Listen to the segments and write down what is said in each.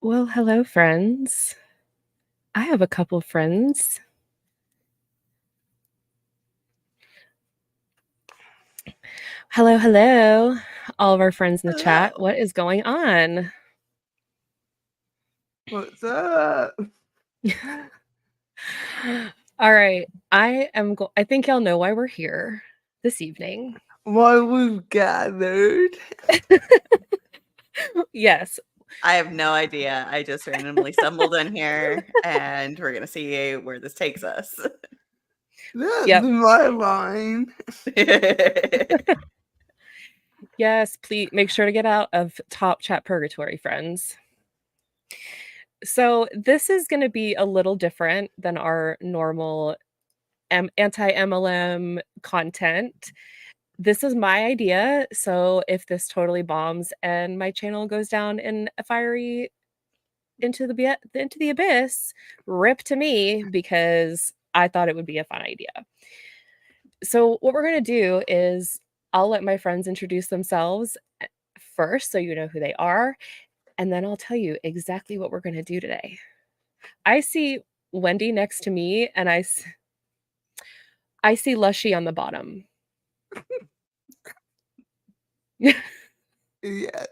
Well, hello, friends. I have a couple friends. Hello, hello, all of our friends in the chat. Hello. What is going on? What's up? All right, I think y'all know why we're here this evening. Why we've gathered. Yes. I have no idea. I just randomly stumbled in here and we're going to see where this takes us. That's Yep. my line. Yes, please make sure to get out of Top Chat Purgatory, friends. So this is going to be a little different than our normal anti-MLM content. This is my idea, so if this totally bombs and my channel goes down in a fiery into the abyss, rip to me, because I thought it would be a fun idea. So what we're going to do is I'll let my friends introduce themselves first so you know who they are, and then I'll tell you exactly what we're going to do today. I see Wendy next to me, and I see Lushie on the bottom. Yes.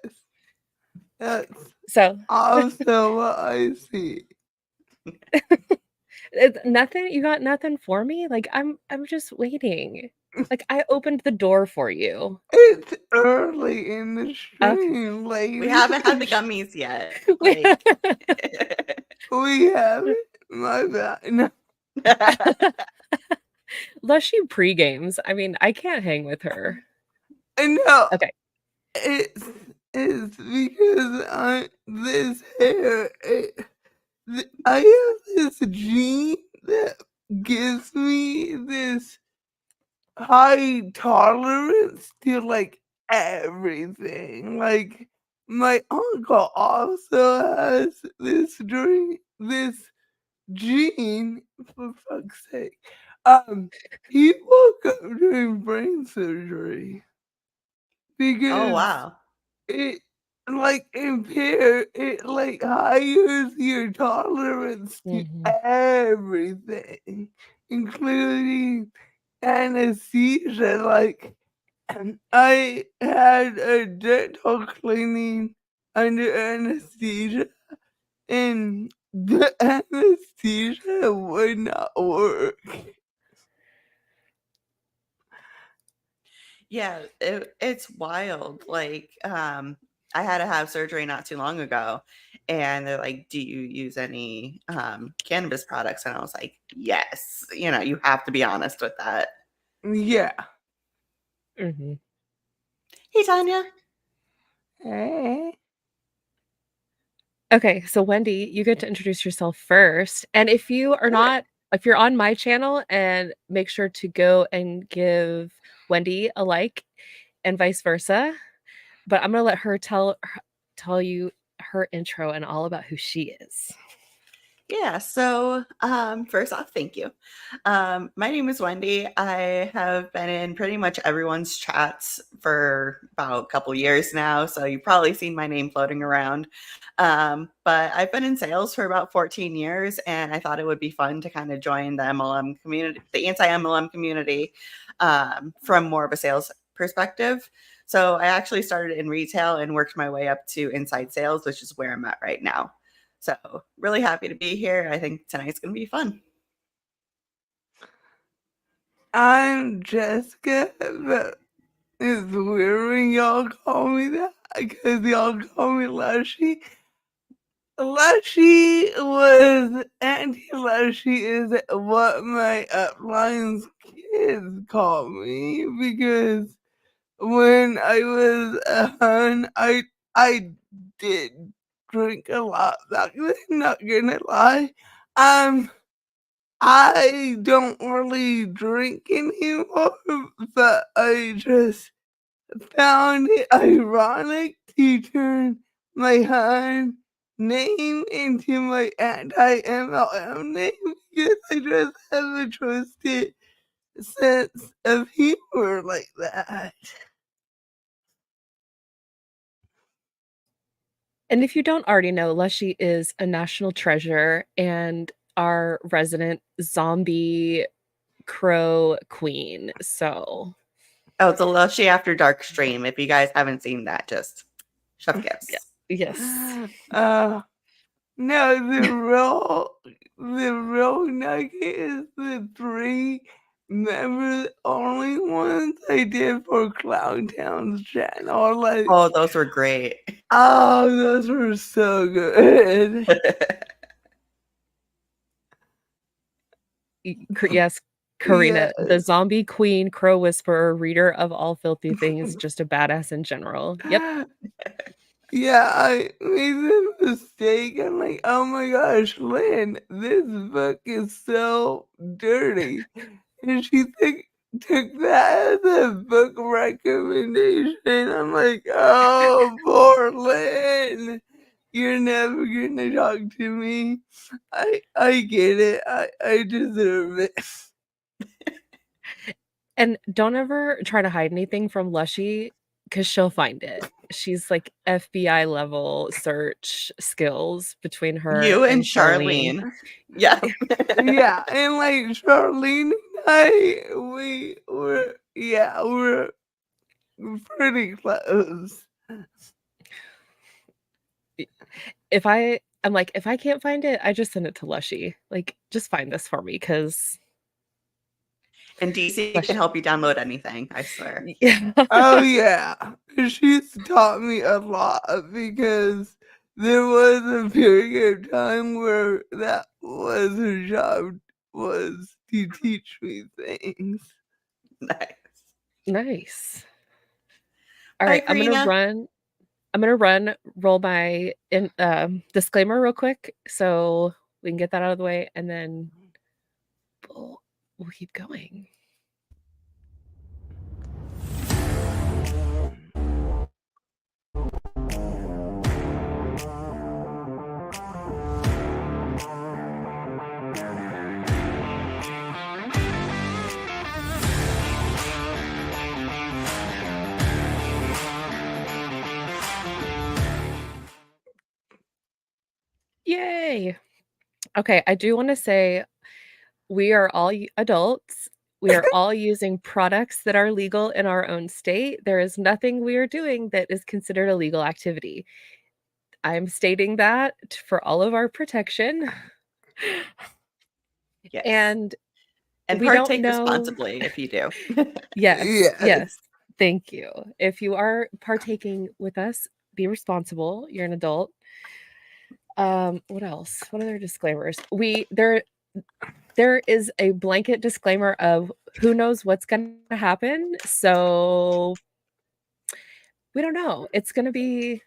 That's So also what I see. it's nothing. You got nothing for me? Like I'm just waiting. Like I opened the door for you. It's early in the Okay. stream, lady. We haven't had the gummies yet. We haven't. My bad. No. Lushie pre-games. I mean, I can't hang with her. No. Okay. It's because this hair. I have this gene that gives me this high tolerance to like everything. Like my uncle also has this gene, for fuck's sake. He woke up during brain surgery Oh, because wow. it it like hires your tolerance to Mhm. everything, including anesthesia. Like I had a dental cleaning under anesthesia, and the anesthesia would not work. Yeah, it's wild. Like, I had to have surgery not too long ago, and they're like, "Do you use any cannabis products?" And I was like, "Yes." You know, you have to be honest with that. Yeah. Mhm. Hey, Tanya. Hey. Okay, so Wendy, you get to introduce yourself first. And if you are not, if you're on my channel, and make sure to go and give Wendy a like and vice versa. But I'm gonna let her tell you her intro and all about who she is. Yeah, so first off, thank you. My name is Wendy. I have been in pretty much everyone's chats for about a couple years now, so you've probably seen my name floating around. But I've been in sales for about 14 years, and I thought it would be fun to kind of join the MLM community, the anti-MLM community, from more of a sales perspective. So I actually started in retail and worked my way up to inside sales, which is where I'm at right now. So really happy to be here. I think tonight's going to be fun. I'm Jessica, but it's weird when y'all call me that because y'all call me Lushie. Lushie was Auntie Lushie is what my upline's kids call me because when I was a hun, I did drink a lot back then, not gonna lie. I don't really drink anymore, but I just found it ironic to turn my Han name into my anti-MLM name because I just have a twisted sense of humor like that. And if you don't already know, Lushie is a national treasure and our resident zombie crow queen. So, Oh, it's a Lushie After Dark stream. If you guys haven't seen that, just chef yeah, gifts. yes. No, the real nugget is the 3 members only ones I did for Clowntown's channel. Like, Oh, those were great. oh, those were so good. Yes, Karina, the Yes. zombie queen, crow whisperer, reader of all filthy things, just a badass in general. Yep. Yeah, I made the mistake. I'm like, oh my gosh, Lynn, this book is so dirty. And she took that as a book recommendation. I'm like, oh, poor Lynn. You're never gonna talk to me. I get it. I deserve it. And don't ever try to hide anything from Lushie because she'll find it. She's like FBI level search skills between her You and and Charlene. Charlene. Yeah. Yeah, and like Charlene and I, we're pretty close. If I can't find it, I just send it to Lushie. Like, just find this for me because And DC Lush- can help you download anything, I swear. yeah. Oh yeah, she's taught me a lot because there was a period of time where that was her job, was to teach me things. Nice. Nice. All Bye, right, I'm gonna Karina. roll my disclaimer real quick so we can get that out of the way, and then we'll keep going. Yay! Okay, I do want to say we are all adults. We are all using products that are legal in our own state. There is nothing we are doing that is considered a legal activity. I'm stating that for all of our protection. Yes. And And we don't partake know. responsibly if you do. Yes. Yes. Thank you. If you are partaking with us, be responsible. You're an adult. What else? What other disclaimers? There is a blanket disclaimer of who knows what's gonna happen. So we don't know. It's gonna be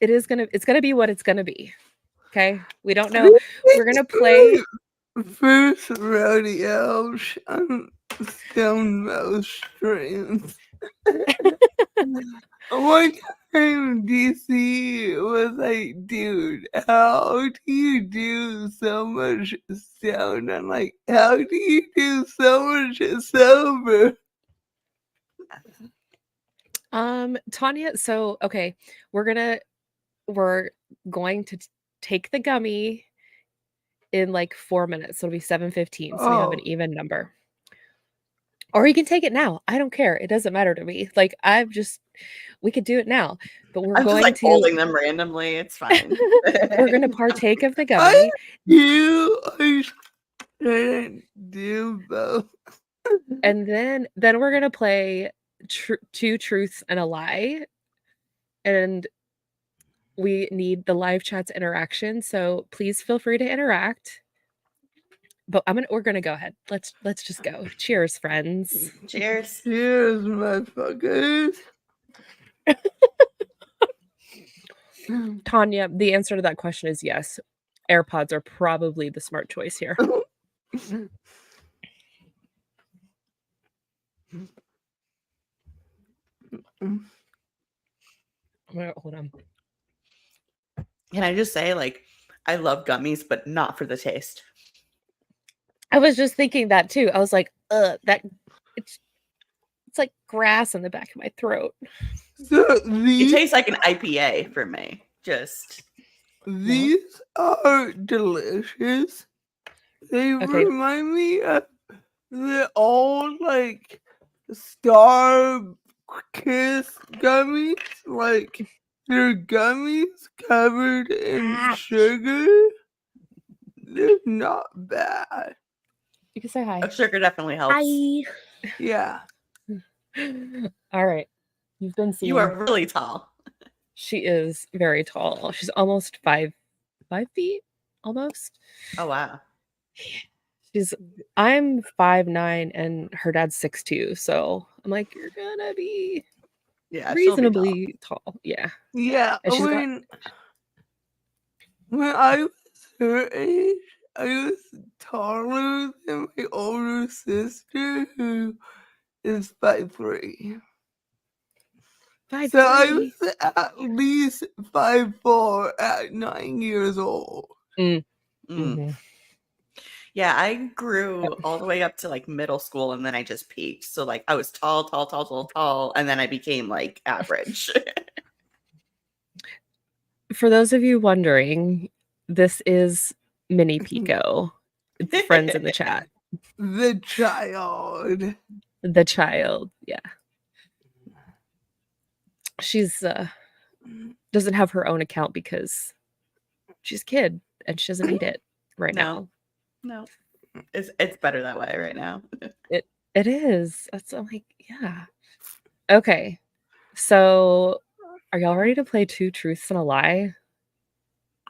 what it's gonna be. Okay. We don't know. We're gonna play. First rodeo on Stone Mouse streams. One time DC was like, dude, how do you do so much sound? I'm like, how do you do so much sober? Tanya, so okay, we're going to take the gummy in like 4 minutes. So it'll be 7:15. So we have an Oh, even number. Or you can take it now. I don't care. It doesn't matter to me. Like we could do it now. But we're I'm just going like to holding them randomly. It's fine. we're gonna partake of the I gummy. I shouldn't do both. And then we're gonna play two truths and a lie. And we need the live chat's interaction. So please feel free to interact. But we're gonna go ahead. Let's just go. Cheers, friends. Cheers. Cheers, motherfuckers. Tanya, the answer to that question is yes. AirPods are probably the smart choice here. Hold on. Can I just say, like, I love gummies, but not for the taste. I was just thinking that too. I was like, it's like grass in the back of my throat. So It tastes like an IPA for me. Just These are delicious. They Okay. remind me of the old, like, Star Kiss gummies. Like, they're gummies covered in sugar. They're not bad. You can say hi. sugar definitely helps. Hi. Yeah. All right. You've been seen. You are really tall. She is very tall. She's almost 5 feet, almost. Oh wow. I'm 5'9" and her dad's 6'2", so I'm like, you're gonna be Yeah, reasonably tall. Yeah. Yeah. And she's got When I was her age, I was taller than my older sister, who is 5'3". So I 5'3". was at least 5'4" at 9 years old. Mm. Mhm. Yeah, I grew all the way up to like middle school and then I just peaked. So like I was tall, and then I became like average. For those of you wondering, this is Mini Pico. It's friends in the chat. The child. The child. Yeah. She's doesn't have her own account because she's a kid and she doesn't need it right now. No. It's better that way right now. It is. I'm like, yeah. Okay. So are y'all ready to play Two Truths and a Lie?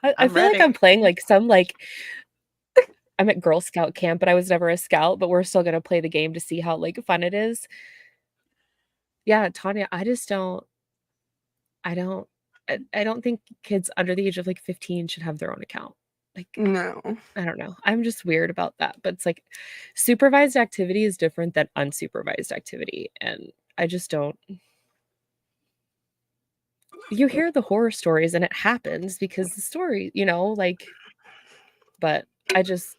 I feel like I'm playing like some like I'm at Girl Scout camp, but I was never a scout, but we're still gonna play the game to see how like fun it is. Yeah, Tanya, I don't think kids under the age of like 15 should have their own account. Like, No. I don't know. I'm just weird about that. But it's like supervised activity is different than unsupervised activity. And I just don't. You hear the horror stories and it happens because the story, like, but I just.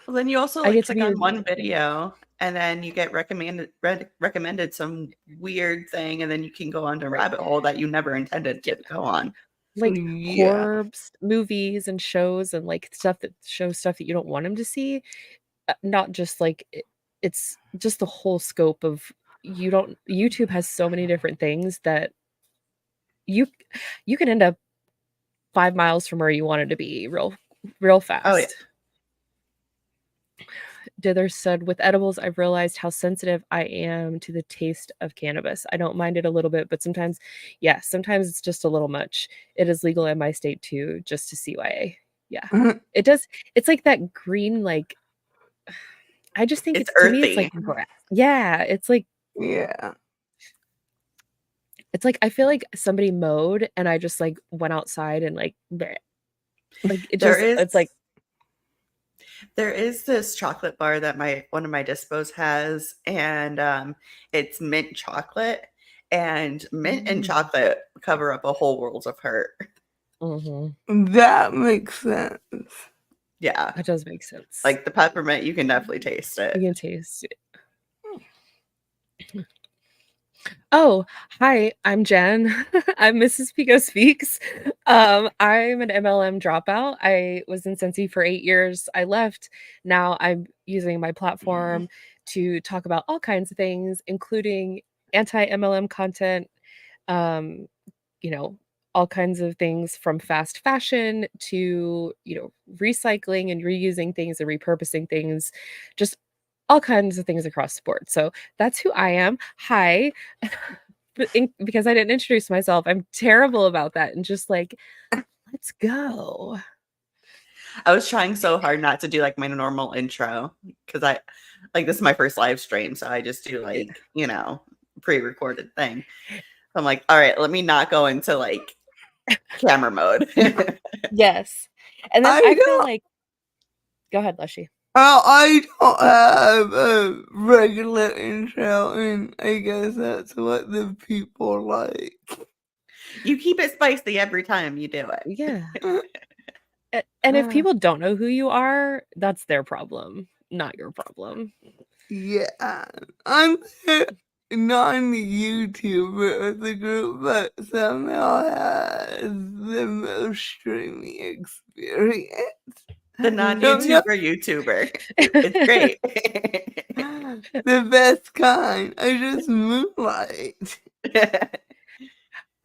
Well, then you also I like get to click be on one video and then you get recommended some weird thing and then you can go on a rabbit hole that you never intended to go on. like Yeah. horror movies and shows and like stuff that shows stuff that you don't want them to see. Not just like it's just the whole scope of YouTube has so many different things that you can end up 5 miles from where you wanted to be real fast. Oh yeah. Dither said, with edibles, I've realized how sensitive I am to the taste of cannabis. I don't mind it a little bit, but sometimes it's just a little much. It is legal in my state too, just to CYA. Yeah. It does. It's like that green, like, I just think It's to me, it's earthy. like grass. Yeah. It's like, Yeah. it's like I feel like somebody mowed and I just like went outside and like bleh. Like it just it's like there is this chocolate bar that one of my dispos has, and it's mint chocolate, and mint and chocolate cover up a whole world of hurt. That makes sense. Yeah, that does make sense. like the peppermint, you can definitely taste it. You can taste it. Oh, hi, I'm Jen. I'm Mrs. Pico Speaks. I'm an MLM dropout. I was in Sensi for 8 years. I left. Now I'm using my platform to talk about all kinds of things, including anti-MLM content, all kinds of things from fast fashion to, recycling and reusing things and repurposing things, just all kinds of things across the board. So that's who I am. Hi. Because I didn't introduce myself, I'm terrible about that. And just like, let's go. I was trying so hard not to do like my normal intro because this is my first live stream. So I just do like, pre-recorded thing. So I'm like, all right, let me not go into like camera mode. Yes. And then I feel like, go ahead, Lushie. I don't have a regular intro, and I guess that's what the people like. You keep it spicy every time you do it. Yeah. And if people don't know who you are, that's their problem, not your problem. Yeah, I'm non-YouTuber of the group, but somehow has the most streaming experience. The non-YouTuber YouTuber. It's great. The best kind. I just moonlight.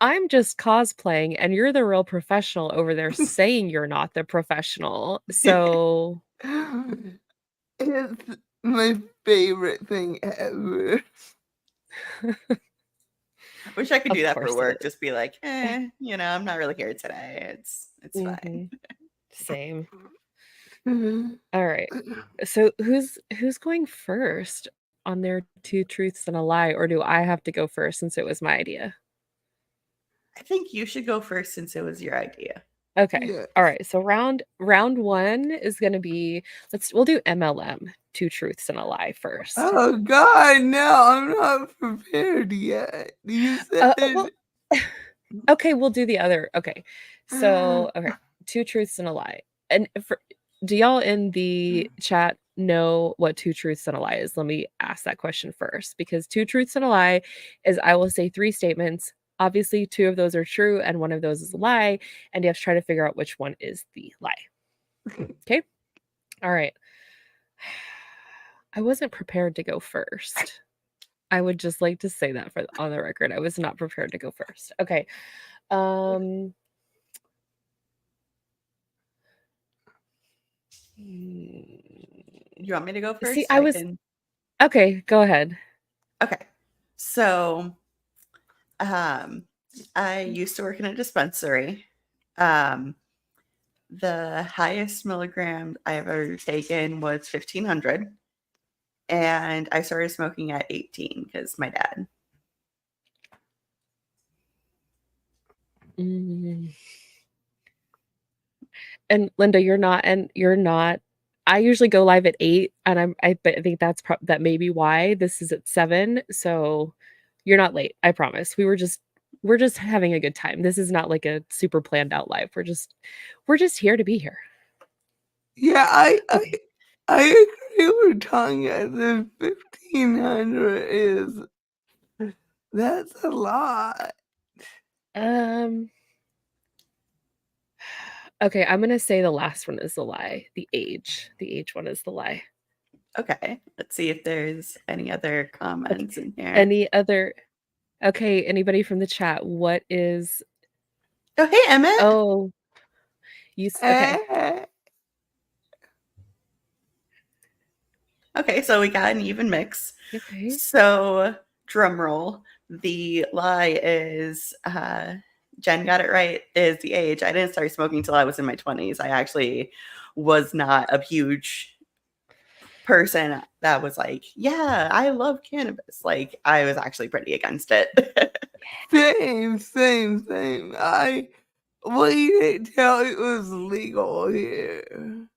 I'm just cosplaying, and you're the real professional over there saying you're not the professional. So It's my favorite thing ever. Wish I could Of do that for course it work. is. Just be like, I'm not really here today. It's fine. Mhm. Same. All right. So who's going first on their two truths and a lie, or do I have to go first since it was my idea? I think you should go first since it was your idea. Okay. Yes. All right. So round one is gonna be we'll do MLM, two truths and a lie first. Oh God, no, I'm not prepared yet. You said Well, okay, we'll do the other. Okay. So, okay, two truths and a lie. And do y'all in the chat know what two truths and a lie is? Let me ask that question first, because two truths and a lie is I will say three statements. Obviously, two of those are true and one of those is a lie, and you have to try to figure out which one is the lie. Okay? All right. I wasn't prepared to go first. I would just like to say that on the record. I was not prepared to go first. Okay. You want me to go first? See, okay, go ahead. Okay. So, I used to work in a dispensary. The highest milligram I ever taken was 1,500. And I started smoking at 18 because my dad. And Linda, you're not. I usually go live at 8, and I think that may be why this is at 7. So you're not late. I promise. We're just having a good time. This is not like a super planned out live. We're just here to be here. Yeah, I agree with Tanya. The 1,500 is that's a lot. Okay, I'm gonna say the last one is the lie. The age one is the lie. Okay, let's see if there's any other comments in here. Any other? Okay, anybody from the chat? What is? Oh, hey, Emmett. Oh, okay. Okay, so we got an even mix. Okay. So, drum roll. The lie is Jen got it right, is the age. I didn't start smoking until I was in my 20s. I actually was not a huge person that was like, yeah, I love cannabis. Like, I was actually pretty against it. Same. I waited till it was legal here.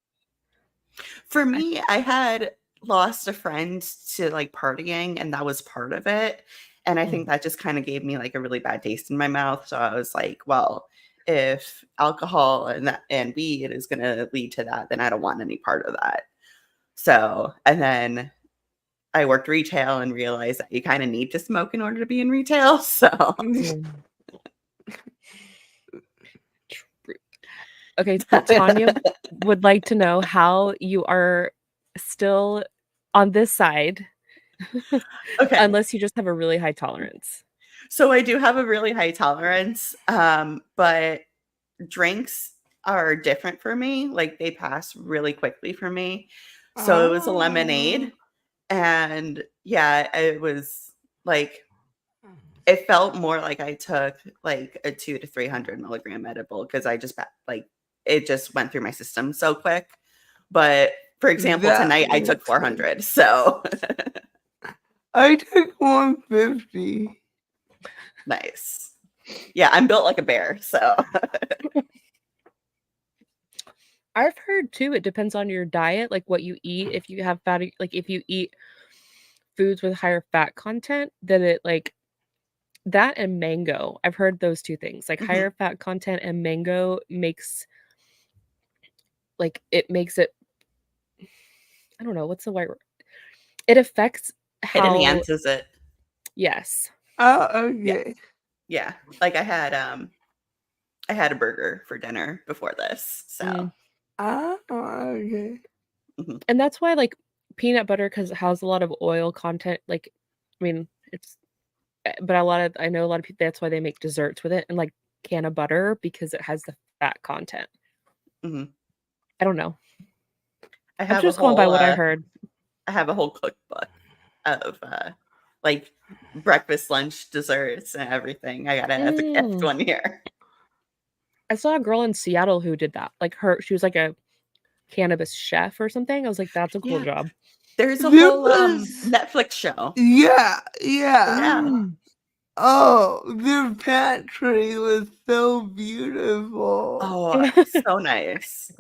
For me, I had lost a friend to like partying, and that was part of it. And I think that just kind of gave me like a really bad taste in my mouth. So I was like, well, if alcohol and weed is going to lead to that, then I don't want any part of that. So, and then I worked retail and realized that you kind of need to smoke in order to be in retail. So, okay, Tanya would like to know how you are still on this side. okay. Unless you just have a really high tolerance. So I do have a really high tolerance, but drinks are different for me. Like they pass really quickly for me. So it was a lemonade. And yeah, it was like, it felt more like I took like a 200 to 300 milligram edible because I just like it just went through my system so quick. But for example, tonight I took 400. So I took 150. Nice. Yeah, I'm built like a bear, so. I've heard too, it depends on your diet, like what you eat. If you have fatty, like if you eat foods with higher fat content, that it like that and mango. I've heard those two things, like higher fat content and mango makes it, I don't know, what's the right word? It affects how it enhances it. Yes. Oh, okay. Yeah. Like I had a burger for dinner before this. So Mm. Oh, okay. And that's why, like, peanut butter, because it has a lot of oil content, like, I mean, it's but I know a lot of people, that's why they make desserts with it, and, like, can of butter, because it has the fat content. Mhm. I don't know. I I'm have a just going by whole what I heard. cookbook of like breakfast, lunch, desserts, and everything. I got it as a gift Mm. one year. I saw a girl in Seattle who did that. Like, she was like a cannabis chef or something. I was like, that's a cool Yeah. job. There's a There whole was, Netflix show. yeah. Yeah. Oh, their pantry was so beautiful. Oh, so nice.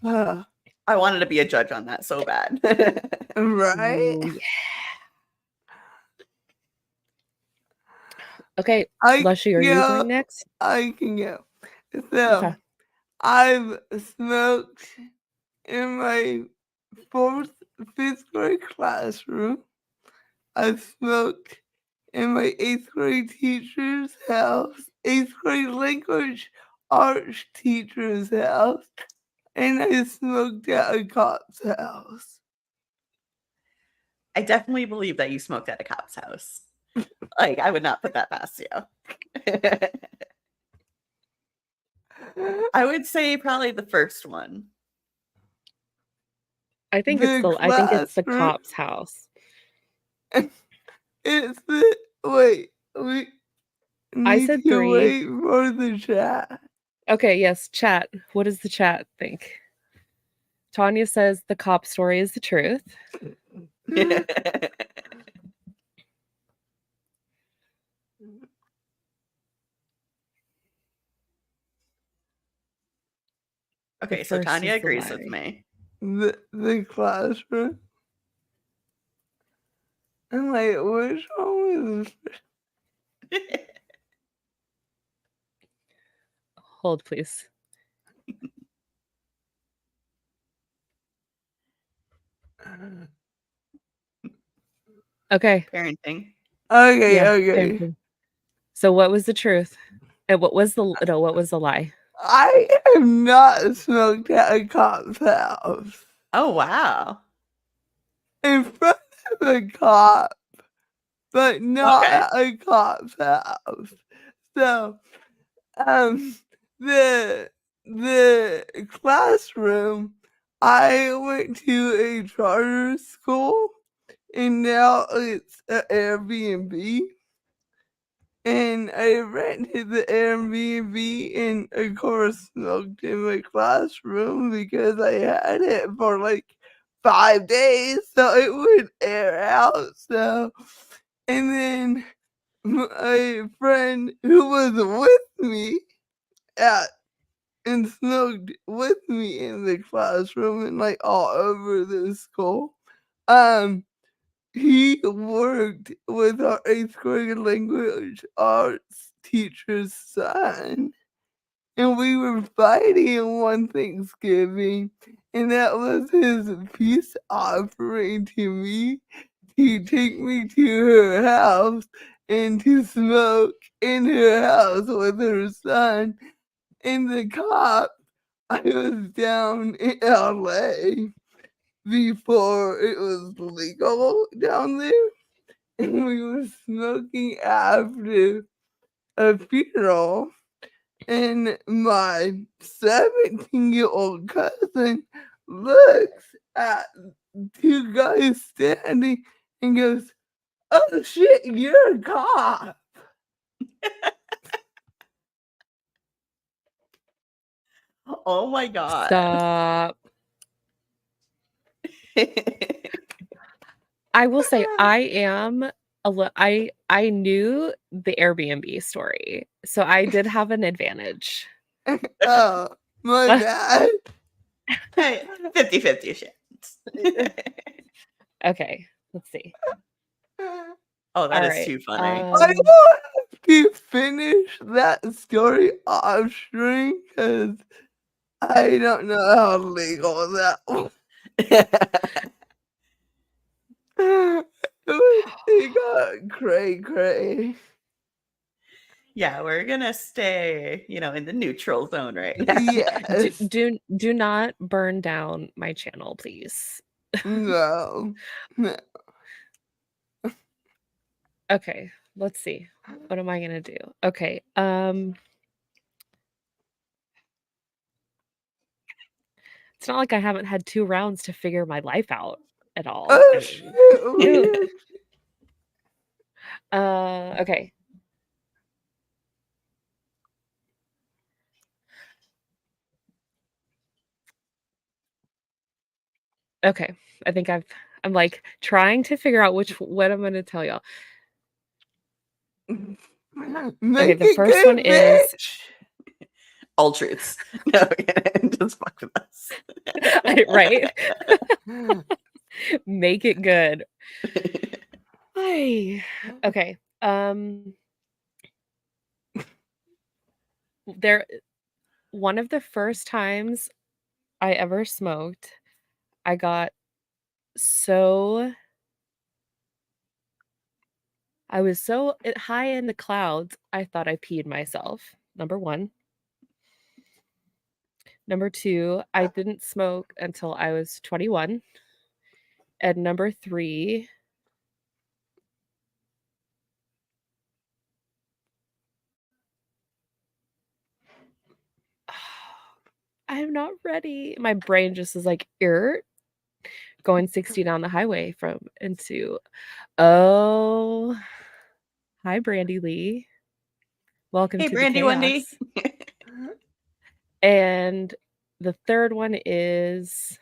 Uh, I wanted to be a judge on that so bad. right? Ooh, yeah. Okay, I Lushie, are you going next? I can go. Okay. So I've smoked in my fourth, fifth grade classroom. I've smoked in my eighth grade teacher's house, eighth grade language arts teacher's house, and I smoked at a cop's house. I definitely believe that you smoked at a cop's house. Like, I would not put that past you. I would say probably the first one. I think it's the Classroom. cop's house. It's the wait. We I need said to 3. wait for the chat. Okay, yes, chat. What does the chat think? Tanya says the cop story is the truth. Okay, so first Tanya is the agrees with lie. me. The classroom. I'm like, what's wrong with this? Hold, please. Okay. Parenting. Okay, Yeah. okay. Parenting. So what was the truth? And what was the lie? I have not smoked at a cop's house. Oh, wow. In front of a cop, but not Okay. at a cop's house. So, the classroom, I went to a charter school, and now it's an Airbnb. And I rented the Airbnb and of course smoked in my classroom because I had it for like 5 days so it would air out. So, and then my friend who was with me at and smoked with me in the classroom and like all over the school. He worked with our eighth grade language arts teacher's son, and we were fighting one Thanksgiving, and that was his peace offering to me to take me to her house and to smoke in her house with her son. And the cop, I was down in LA before it was legal down there. And we were smoking after a funeral, and my 17-year-old cousin looks at two guys standing and goes, "Oh shit, you're a cop." Oh my God. Stop. I will say I knew the Airbnb story, so I did have an advantage. Oh, my bad. Hey, 50-50 chance. Okay, let's see. Oh, that All is right. too funny. I will have to finish that story off stream because I don't know how legal that was. It got cray. Yeah, we're gonna stay, in the neutral zone right now. Yes. Do not burn down my channel, please. No. Okay, let's see. What am I gonna do? Okay, it's not like I haven't had 2 rounds to figure my life out at all. Oh, I shit. mean, Weird. okay. Okay, I think I'm, like, trying to figure out what I'm gonna tell y'all. Make the it first one good, is bitch. All truths. No, just fuck with us. right? Make it good. Ay, okay, one of the first times I ever smoked, I got so I was so high in the clouds, I thought I peed myself, number 1. Number 2, I didn't smoke until I was 21. And number 3, I'm not ready. My brain just is like, going 60 down the highway oh, hi, Brandy Lee. Welcome Hey, to the Brandy, Wendy. chaos. And the third one is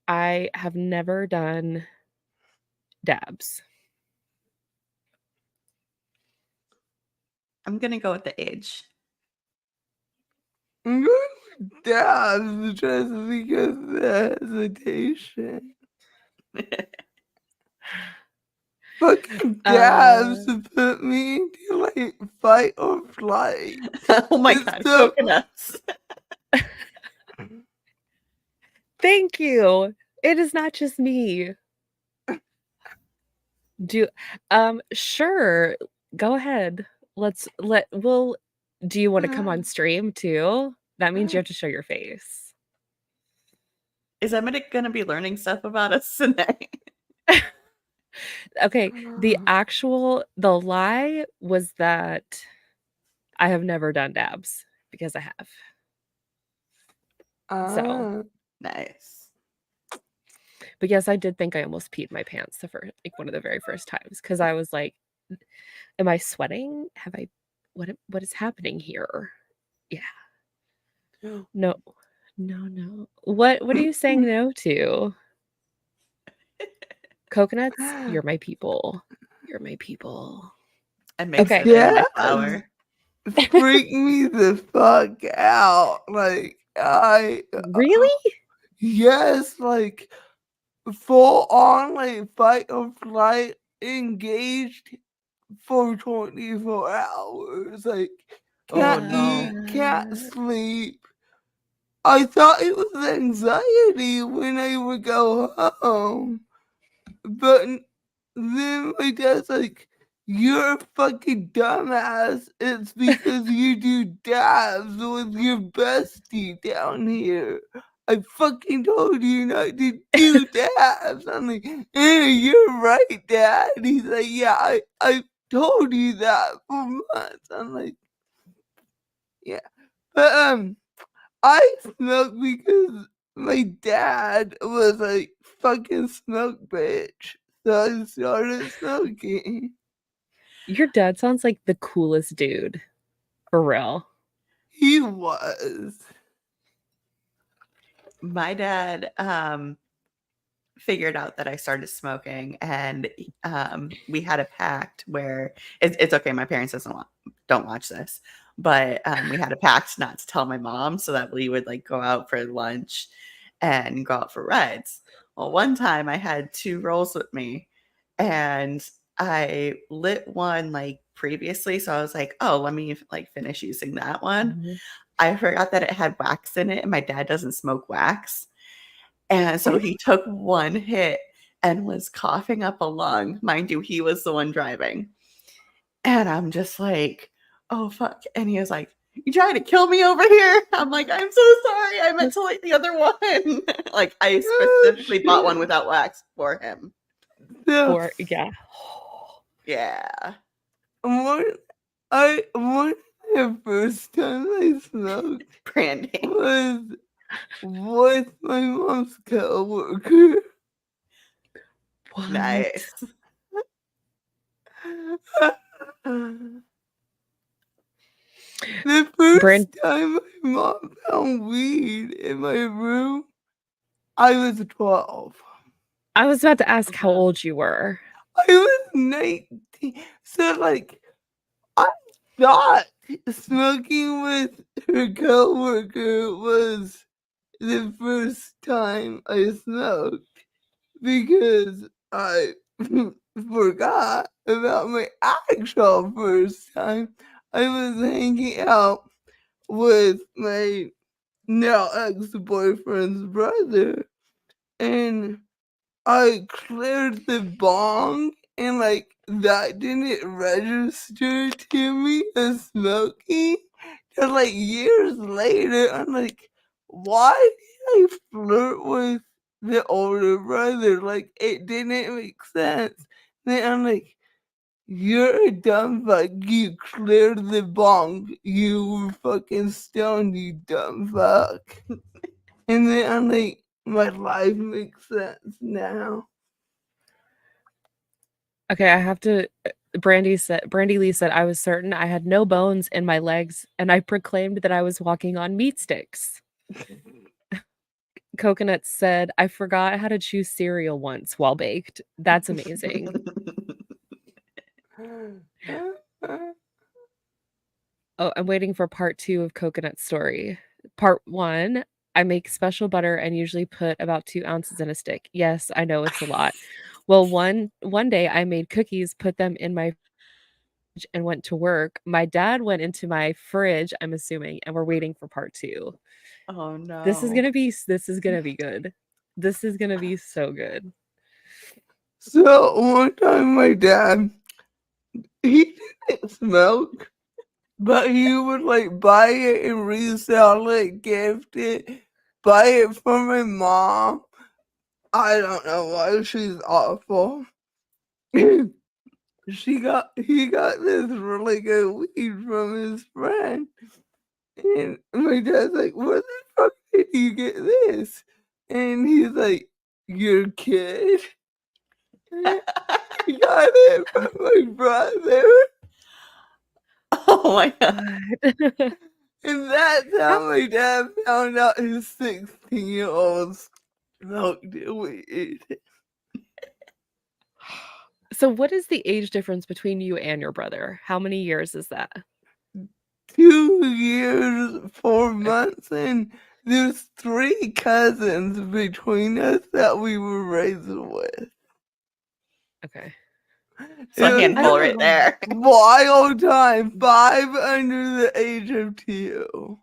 I have never done dabs. I'm gonna go with the age. I'm going with dabs just because of the hesitation. Fucking dabs to put me into like fight or flight. Oh my It's god, so- coconuts. Thank you. It is not just me. Sure. Go ahead. Do you want to come on stream too? That means you have to show your face. Is Emmett gonna be learning stuff about us tonight? Okay, the lie was that I have never done dabs because I have. So, Nice. but yes, I did think I almost peed my pants one of the very first times because I was like, am I sweating? What is happening here? Yeah. No. What are you saying no to? Coconuts, you're my people. You're my people. I mix Okay. it in my flour. Freak me the fuck out. Like Really? yes, like full on like fight or flight engaged for 24 hours. Like can't eat, can't sleep. I thought it was anxiety when I would go home. But then my dad's like, you're a fucking dumbass. It's because you do dabs with your bestie down here. I fucking told you not to do dabs. I'm like, you're right, Dad. He's like, yeah, I told you that for months. I'm like, yeah. But I smoked because my dad was like fucking smoke bitch. So I started smoking. Your dad sounds like the coolest dude. For real. He was. My dad figured out that I started smoking, and we had a pact where it's okay. My parents don't watch this, but we had a pact not to tell my mom so that we would like go out for lunch and go out for rides. Well, one time I had 2 rolls with me, and I lit one like previously, so I was like, oh, let me like finish using that one. Mm-hmm. I forgot that it had wax in it, and my dad doesn't smoke wax. And so he took one hit and was coughing up a lung. Mind you, he was the one driving. And I'm just like, oh, fuck. And he was like, you trying to kill me over here? I'm like, I'm so sorry. I meant to light the other one. Like, I specifically bought one without wax for him. Or yeah. Yeah. One the first time I smoked Branding. was with my mom's coworker. What? Nice. The first time my mom found weed in my room, I was 12. I was about to ask how old you were. I was 19. So, like, I thought smoking with her coworker was the first time I smoked because I forgot about my actual first time. I was hanging out with my now ex-boyfriend's brother, and I cleared the bong, and like that didn't register to me as smoking. And like years later, I'm like, why did I flirt with the older brother? Like it didn't make sense. Then I'm like, you're a dumb fuck. You cleared the bong. You were fucking stoned, you dumb fuck. And then I'm like, my life makes sense now. Okay, I have to. Brandy Lee said, I was certain I had no bones in my legs, and I proclaimed that I was walking on meat sticks. Coconut said, I forgot how to chew cereal once while baked. That's amazing. Oh, I'm waiting for part 2 of Coconut's story. Part 1, I make special butter and usually put about 2 ounces in a stick. Yes, I know it's a lot. Well, one day I made cookies, put them in my fridge, and went to work. My dad went into my fridge, I'm assuming, and we're waiting for part 2. Oh no. This is gonna be good. This is gonna be so good. So one time my dad, he didn't smoke, but he would like buy it and resell it, gift it, buy it for my mom. I don't know why, she's awful. He got this really good weed from his friend. And my dad's like, where the fuck did you get this? And he's like, your kid? He got it from my brother. Oh my god. God. And that's how my dad found out his 16-year-old smoked weed. So what is the age difference between you and your brother? How many years is that? 2 years, 4 months, and there's 3 cousins between us that we were raised with. Okay. So a It handful was right there. wild time. 5 under the age of 2.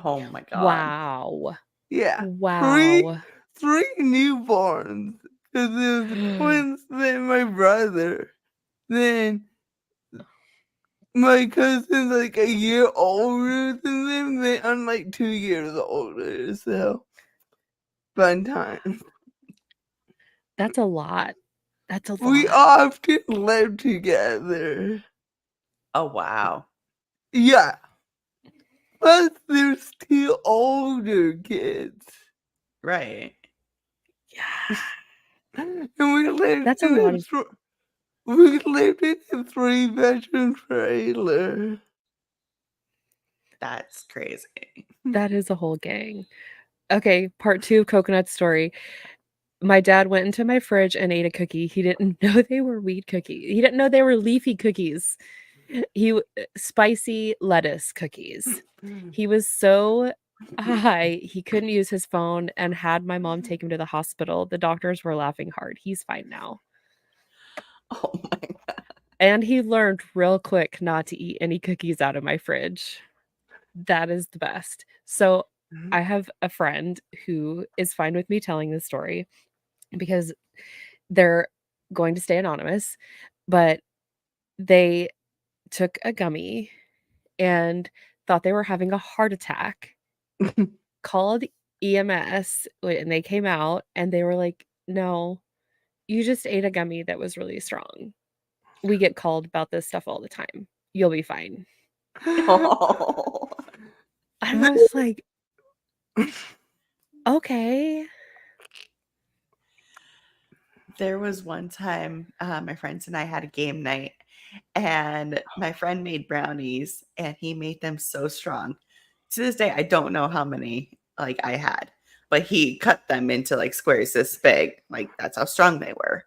Oh my god. Wow. Yeah. Wow. Three newborns. Because there's twins, then my brother. Then my cousin's like a year older than them. Then I'm like 2 years older. So fun time. That's a lot. That's a We lot. often live together. Oh wow. Yeah. Plus there's 2 older kids. Right. Yeah. And we lived That's a in lot of we lived in a 3-bedroom trailer. That's crazy. that is a whole gang. Okay, part 2 of Coconut's story. My dad went into my fridge and ate a cookie. He didn't know they were weed cookies. He didn't know they were leafy cookies. Spicy lettuce cookies. He was so high, he couldn't use his phone and had my mom take him to the hospital. The doctors were laughing hard. He's fine now. Oh my god. And he learned real quick not to eat any cookies out of my fridge. That is the best. So I have a friend who is fine with me telling this story because They're going to stay anonymous, but they took a gummy and thought they were having a heart attack, called EMS, and they came out and they were like, "No, you just ate a gummy that was really strong. We get called about this stuff all the time. You'll be fine." Oh. I was like, "Okay." There was one time my friends and I had a game night, and my friend made brownies, and he made them so strong. To this day, I don't know how many like I had, but he cut them into like squares this big. Like that's how strong they were.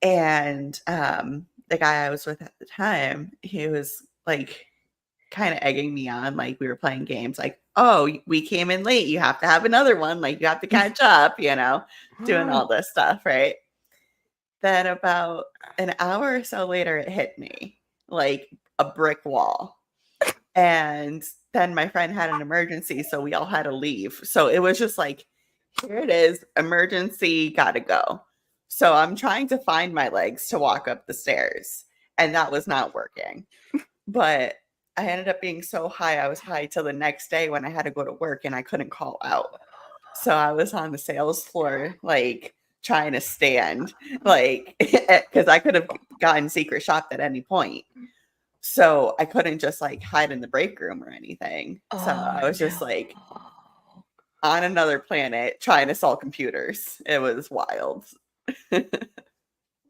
And the guy I was with at the time, he was like kind of egging me on, like we were playing games, like, "Oh, we came in late. You have to have another one. Like you have to catch up," doing all this stuff, right? Then about an hour or so later, it hit me like a brick wall. And then my friend had an emergency, so we all had to leave. So it was just like, here it is, emergency, gotta go. So I'm trying to find my legs to walk up the stairs, and that was not working. But I ended up being so high, I was high till the next day when I had to go to work and I couldn't call out. So I was on the sales floor, like trying to stand, like, because I could have gotten secret shocked at any point. So I couldn't just like hide in the break room or anything. So Oh, I was just like on another planet trying to sell computers. It was wild.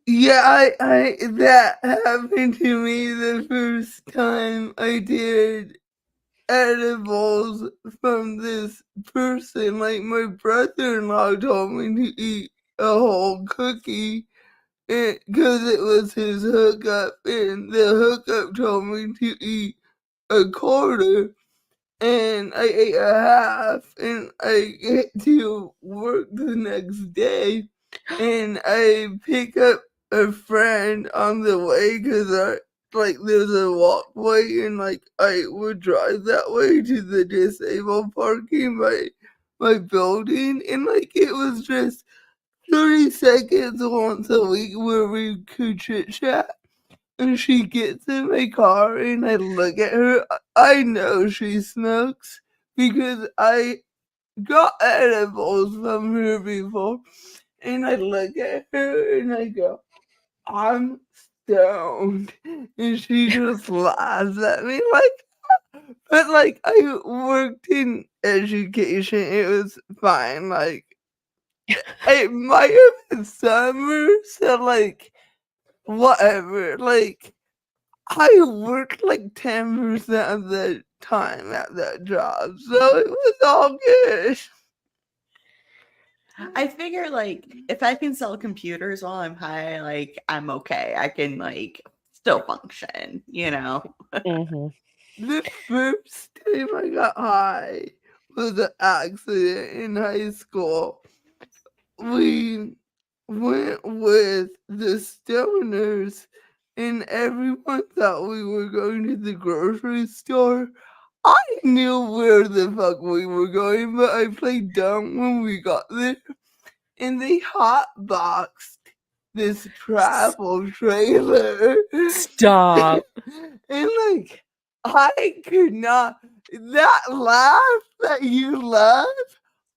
Yeah, I that happened to me the first time I did edibles from this person. Like my brother-in-law told me to eat a whole cookie because it was his hookup, and the hookup told me to eat a quarter, and I ate a half, and I get to work the next day, and I pick up a friend on the way because there's a walkway, and like I would drive that way to the disabled parking by my building, and like it was just 30 seconds once a week where we could chit chat. And she gets in my car and I look at her. I know she smokes because I got edibles from her before. And I look at her and I go, "I'm stoned." And she just laughs at me but like I worked in education. It was fine. Like it might have been summer, so like whatever. Like I worked like 10% of the time at that job, so it was all good. I figure like if I can sell computers while I'm high, like I'm okay. I can like still function. Mhm. The first time I got high was an accident in high school. We went with the stoners, and everyone thought we were going to the grocery store. I knew where the fuck we were going, but I played dumb when we got there. And they hotboxed this travel trailer. Stop. And like, I could not, that laugh that you laugh,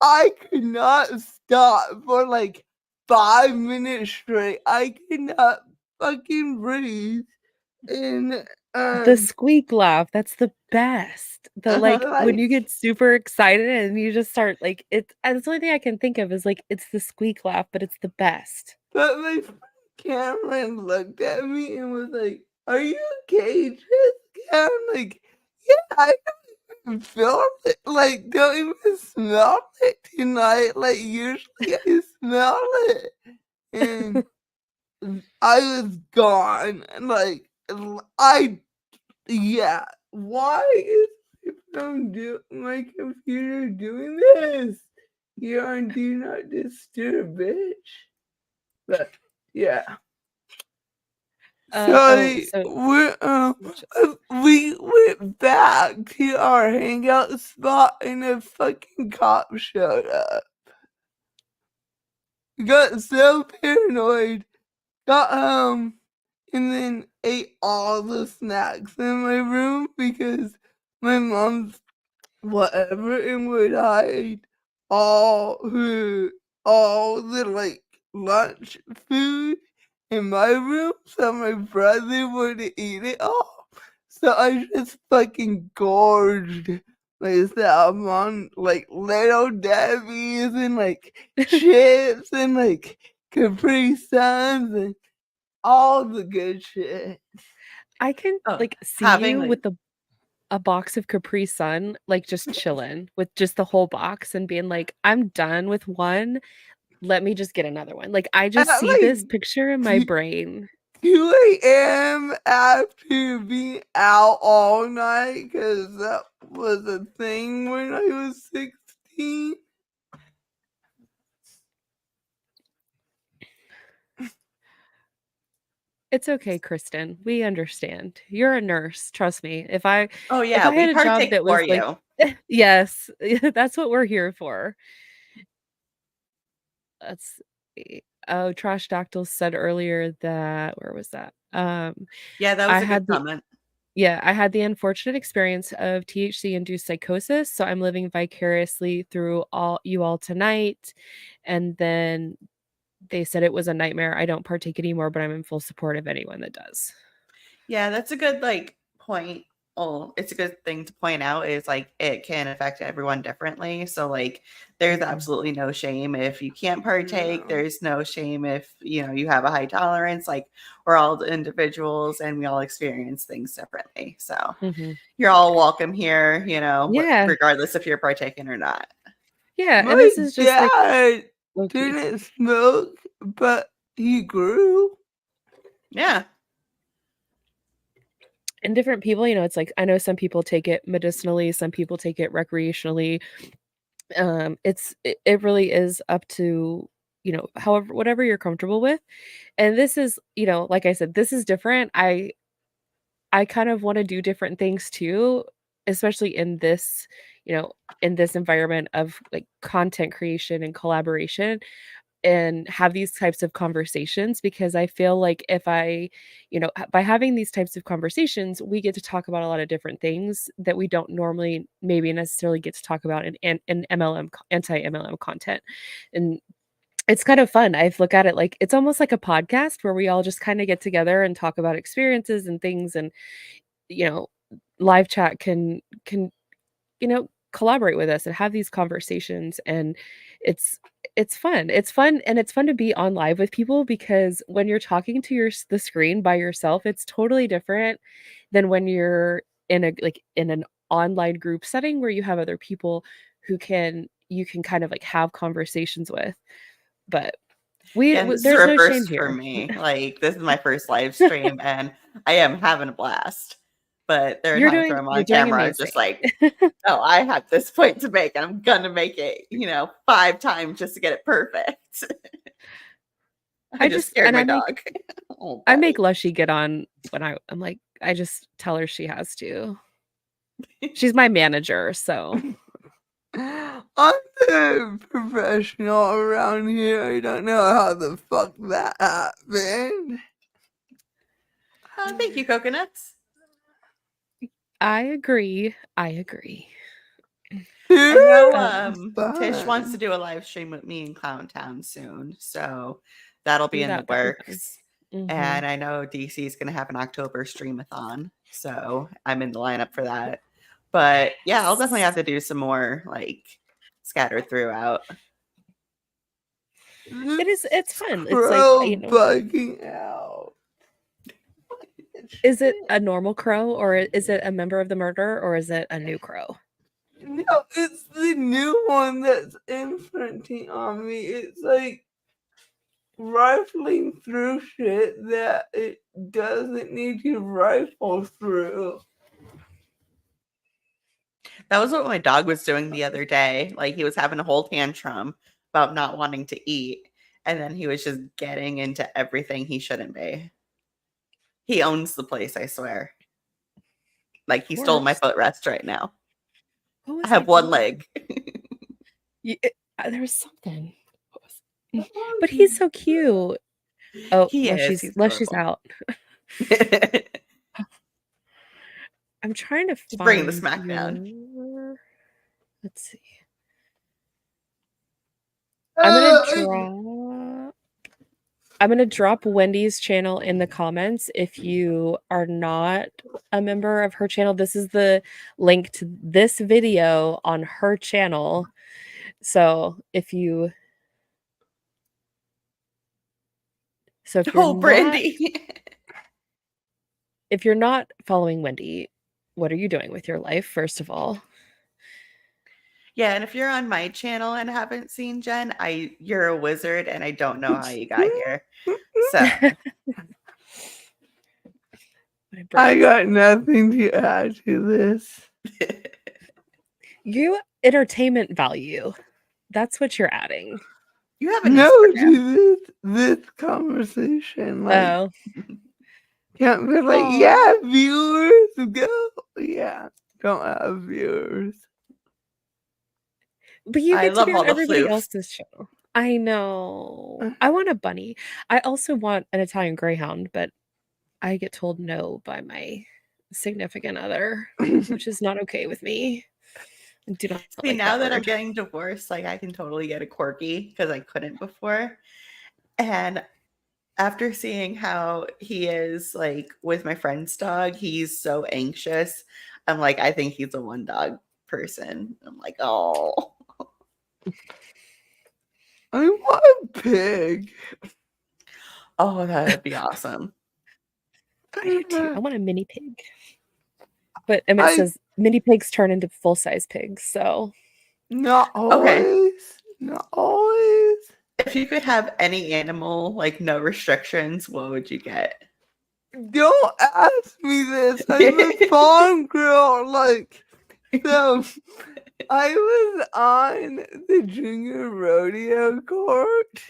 I could not stop for like 5 minutes straight. I could not fucking breathe. And The squeak laugh, that's the best. The, like, when you like, get super excited and you just start, like, that's the only thing I can think of is, like, it's the squeak laugh, but it's the best. but my friend Cameron looked at me and was like, "Are you okay, Jessica?" I'm like, "Yeah, I don't feel it. Like, don't even smell it tonight. Like, usually I smell it." And I was gone. And like, yeah. Why is my computer doing this? You're on Do Not Disturb, bitch. But yeah. Oh, Sorry, so we went back to our hangout spot and a fucking cop showed up. got so paranoid, got and then ate all the snacks in my room because my mom's whatever and would hide all the like lunch food in my room so my brother wouldn't eat it all. So I just fucking gorged myself on like little Debbie's and like chips and like Capri Suns and all the good shit. I can Oh, like see having you like with a box of Capri Sun, like just chilling with just the whole box and being like, I'm done with one. Let me just get another one. Like I At just see like this picture in my brain. 2 a.m. after being out all night because that was a thing when I was 16. It's okay, Kristen. We understand. You're a nurse. Trust me. oh If yeah, I we had a job partake that for was like, you. yes, that's what we're here for. Let's see. Oh, Trash Dactyl said earlier that where was that? Yeah, that I was a good had the comment. Yeah, I had the unfortunate experience of THC-induced psychosis, so I'm living vicariously through all tonight. And then they said it was a nightmare. I don't partake anymore, but I'm in full support of anyone that does. Yeah, that's a good like point. Oh, it's a good thing to point out is like it can affect everyone differently. So like there's Mhm. absolutely no shame if you can't partake. No. There's no shame if you have a high tolerance. Like we're all individuals and we all experience things differently. So Mhm. you're all welcome here, Yeah. regardless if you're partaking or not. Yeah, and My this is just like dad low key. didn't smoke, but he grew. Yeah. And different people, it's like I know some people take it medicinally, some people take it recreationally. It really is up to, however whatever you're comfortable with. And this is, like I said, this is different. I kind of wanna do different things too, especially in this environment of, like, content creation and collaboration, and have these types of conversations because I feel like if I by having these types of conversations, we get to talk about a lot of different things that we don't normally maybe necessarily get to talk about in MLM anti-MLM content, and it's kind of fun. I look at it like it's almost like a podcast where we all just kinda get together and talk about experiences and things, and you know, live chat can, collaborate with us and have these conversations, and it's it's fun. It's fun, and it's fun to be on live with people because when you're talking to the screen by yourself, it's totally different than when you're in an online group setting where you have other people you can kind of like have conversations with. But Yeah, and this is a there's no shame reverse for here. me. Like, this is my first live stream, and I am having a blast. But there are times where I'm You're on doing camera, amazing. just like, oh, I have this point to make, and I'm gonna make it, 5 times just to get it perfect. I I just just scared and my dog. Oh, I make buddy. Lushie get on when I'm like, I just tell her she has to. She's my manager, so I'm the professional around here. I don't know how the fuck that happened. Thank you, coconuts. I agree. I agree. I know That's Tish wants to fun. do a live stream with me in Clown Town soon, so that'll be Ooh, in the that'd be fun. works. Mhm. And I know DC is going to have an October streamathon, so I'm in the lineup for that. But yeah, I'll definitely have to do some more like scattered throughout. It's fun. It's like, Crow bugging out. is it a normal crow or is it a member of the murder or is it a new crow? No, it's the new one that's imprinting on me. It's like rifling through shit that it doesn't need to rifle through. That was what my dog was doing the other day. Like he was having a whole tantrum about not wanting to eat, and then he was just getting into everything he shouldn't be. He owns the place, I swear. Like he stole my Horse. footrest right now. What I was I have one doing? leg. There was something. What was But he's so cute. Oh, He is. Lushie's He's Lushie's adorable. out. I'm trying to Just bringing the find smack down. your. Let's see. I'm gonna drop Wendy's channel in the comments if you are not a member of her channel. This is the link to this video on her channel. So if you're Oh, not Brandy. if you're not following Wendy, what are you doing with your life, first of all? Yeah, and if you're on my channel and haven't seen Jen, you're a wizard and I don't know how you got here. So I got nothing to add to this. You entertainment value. That's what you're adding. You have an No, Instagram. to this conversation. Like, Oh. can't be like, Aw. yeah, viewers, go. Yeah, don't have viewers. But you I get to love be all on the everybody floofs. else's show. I know. I want a bunny. I also want an Italian greyhound, but I get told no by my significant other, which is not okay with me. I do not See, like now that that I'm word. getting divorced, like I can totally get a corgi because I couldn't before. And after seeing how he is like with my friend's dog, he's so anxious. I'm like, I think he's a one dog person. I'm like, oh. I want a pig. Oh, that would be awesome. I do too. I want a mini pig. But it I says mini pigs turn into full-size pigs, so not Okay. always. Not always. If you could have any animal, like no restrictions, what would you get? Don't ask me this. I'm a farm girl. Like, so I was on the junior rodeo court.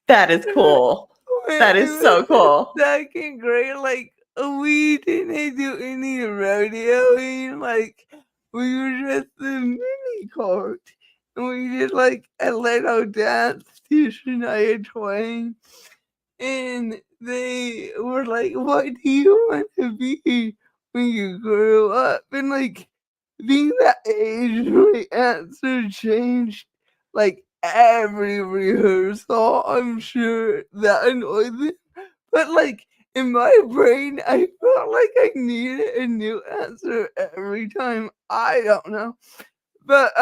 That is cool. when That I is so was cool. in second grade. Like, we didn't do any rodeoing. Like, we were just the mini court. And we did like a little dance to Shania Twain. And they were like, what do you want to be when you grow up? And like, being that age, my answer changed like every rehearsal. I'm sure that annoyed them. But like, in my brain, I felt like I needed a new answer every time. I don't know. But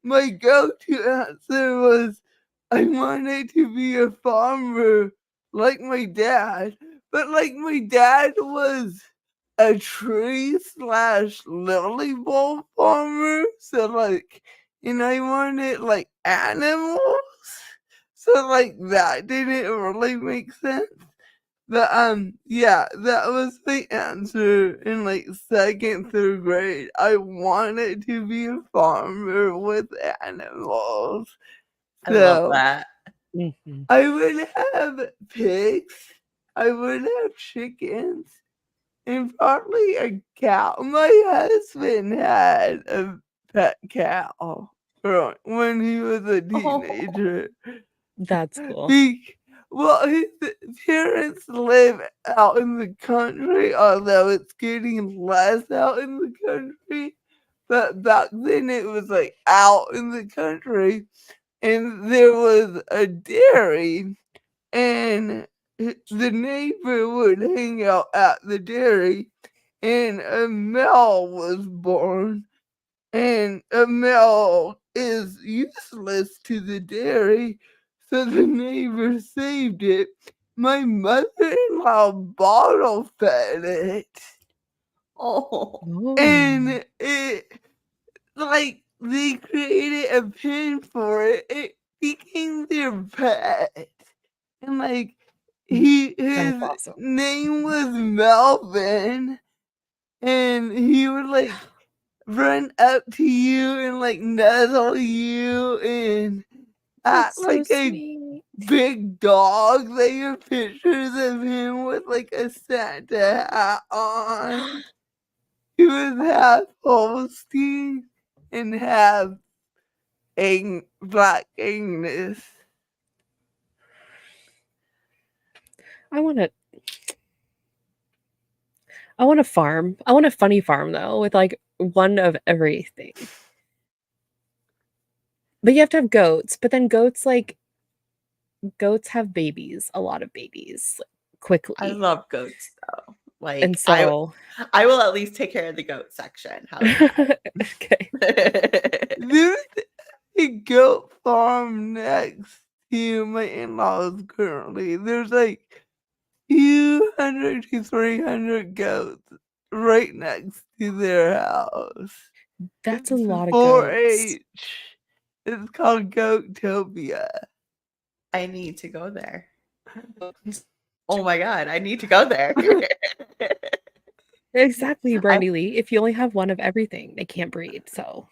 my go-to answer was I wanted to be a farmer like my dad. But like my dad was a tree slash lily bulb farmer. So like, and I wanted like animals. So like that didn't really make sense. But yeah, that was the answer in like second, third grade. I wanted to be a farmer with animals. I love So that. I would have pigs, I would have chickens, and probably a cow. My husband had a pet cow when he was a Oh, teenager. that's cool. Well, his parents live out in the country, although it's getting less out in the country. But back then it was like out in the country, and there was a dairy, and the neighbor would hang out at the dairy, and a male was born, and a male is useless to the dairy, so the neighbor saved it. My mother-in-law bottle fed it, oh, Oh. and it like they created a pen for it. It became their pet, and like his That's awesome. name was Melvin, and he would like run up to you and like nuzzle you and act That's so like a sweet. big dog. They have pictures of him with like a Santa hat on. He was half Holstein and half Black Angus. I want to. I want a farm. I want a funny farm though, with like one of everything. But you have to have goats. But then goats have babies, a lot of babies, like, I quickly. love goats though. And Like so, I will at least take care of the goat section. How's that? okay. There's a goat farm next to my in-laws currently. There's like 200 to 300 goats right next to their house. That's a It's lot of goats. 4-H. It's called Goatopia. I need to go there. Oh my god, I need to go there. Exactly, I, Brandy Lee. If you only have one of everything, they can't breed. So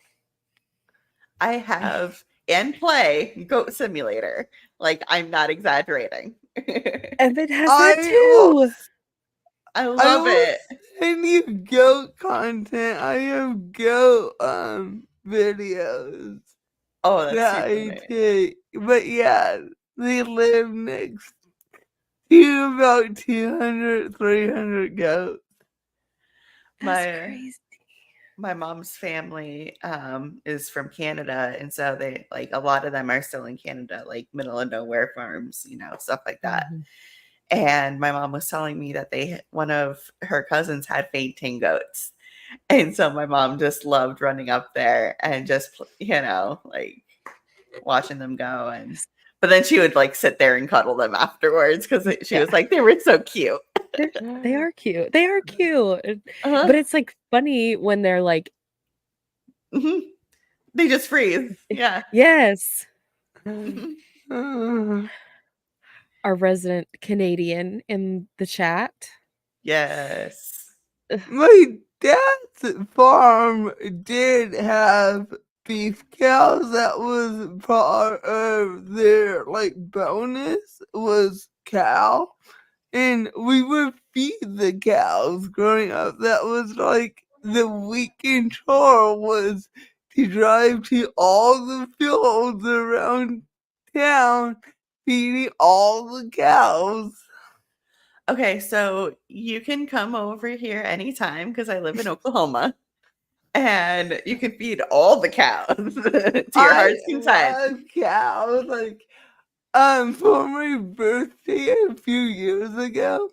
I have and play Goat Simulator. Like I'm not exaggerating. Evan has that I will, too. I I love will it. send you goat content. I have goat videos Oh, that's that super I nice. take. But yeah, they live next to about 200, 300 goats. That's My crazy. my mom's family is from Canada, and so they like a lot of them are still in Canada, like middle of nowhere farms, stuff like that. Mhm. And my mom was telling me that one of her cousins had fainting goats. And so my mom just loved running up there and just, like watching them go. But then she would like sit there and cuddle them afterwards because she Yeah, was like, they were so cute. they are cute. They are cute. Uh-huh. But it's like funny when they're like, Mhm. They just freeze. Yeah. yes, Uh, our resident Canadian in the chat. Yes. my dad's farm did have beef cows. That was part of their like bonus was cow. And we would feed the cows growing up. That was like the weekend chore was to drive to all the fields around town feeding all the cows. Okay, so you can come over here anytime because I live in Oklahoma and you can feed all the cows to your I heart's content. love cows. Like for my birthday a few years ago,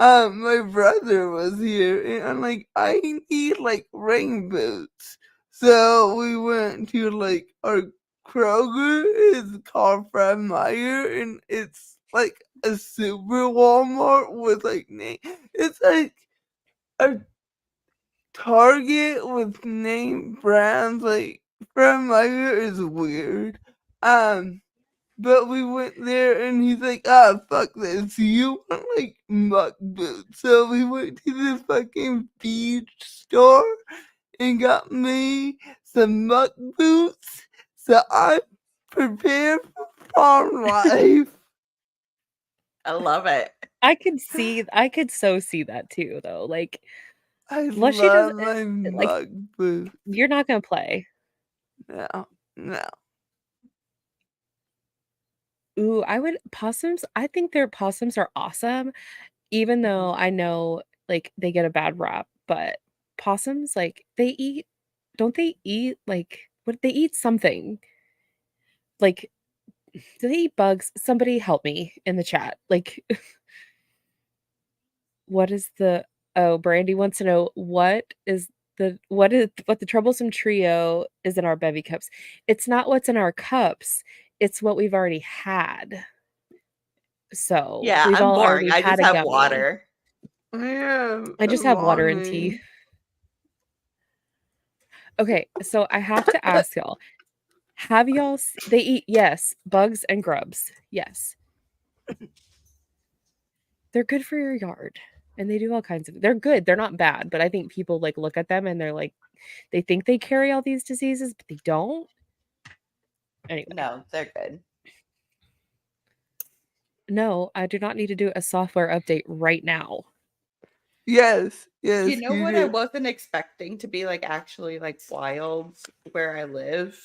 my brother was here, and I'm like, I need like rain boots. So we went to like our Kroger is called Fred Meyer, and it's like a super Walmart with like name. It's like a Target with name brands. Like Fred Meyer is weird. But we went there and he's like, ah, fuck this. You want like muck boots. So we went to this fucking beach store and got me some muck boots. So I'm prepared for farm life. I love it. I could so see that too, though. Like, I Lushie does love my like, muck boots. you're not gonna play. No, no. Ooh, I think their possums are awesome, even though I know like they get a bad rap, but possums, like, don't they eat like what they eat something? Like, do they eat bugs? Somebody help me in the chat. Like, what is the oh, Brandy wants to know what the troublesome trio is in our bevy cups. It's not what's in our cups, it's what we've already had. So, Yeah, we've I'm all boring. already I had just a have gummy. water. Yeah, I just have water and tea. Lonnie. Okay, so I have to ask y'all, have y'all they eat, yes, bugs and grubs. Yes. They're good for your yard. And they do all kinds of they're good. They're not bad, but I think people like look at them and they're like they think they carry all these diseases, but they don't. Anyway, No, they're good. no, I do not need to do a software update right now. Yes, You yes, know you what I do. wasn't expecting to be like actually like wild where I live?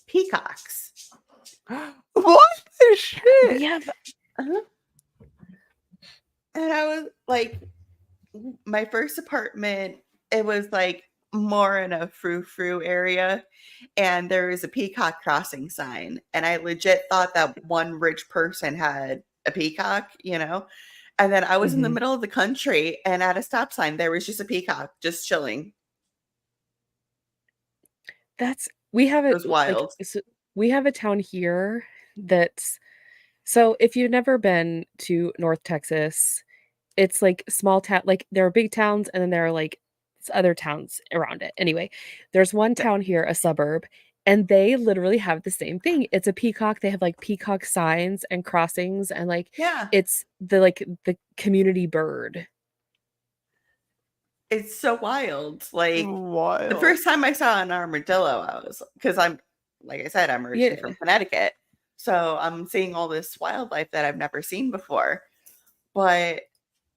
Peacocks. What the We shit? have Uh-huh. And I was like, my first apartment, it was like more in a frou-frou area, and there was a peacock crossing sign. And I legit thought that one rich person had a peacock, you know? And then I was in the Mhm. middle of the country, and at a stop sign, there was just a peacock just chilling. We have It it was like wild. we have a town here that's so if you've never been to North Texas, it's like small town like there are big towns and then there are like other towns around it. Anyway, there's one Yeah. town here, a suburb, and they literally have the same thing. It's a peacock. They have like peacock signs and crossings and like Yeah. it's the community bird. It's so wild. Like, the Wild. first time I saw an armadillo, I was because I'm like I said, I'm originally Yeah. from Connecticut. So I'm seeing all this wildlife that I've never seen before. But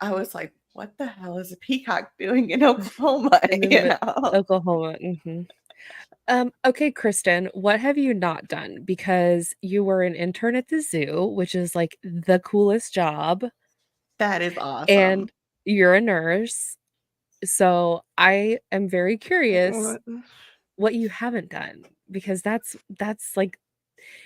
I was like, what the hell is a peacock doing in Oklahoma? And then You the know? Oklahoma. Mhm. Okay, Kristen, what have you not done? Because you were an intern at the zoo, which is like the coolest job, That is awesome. and you're a nurse. So I am very curious What? what you haven't done because that's like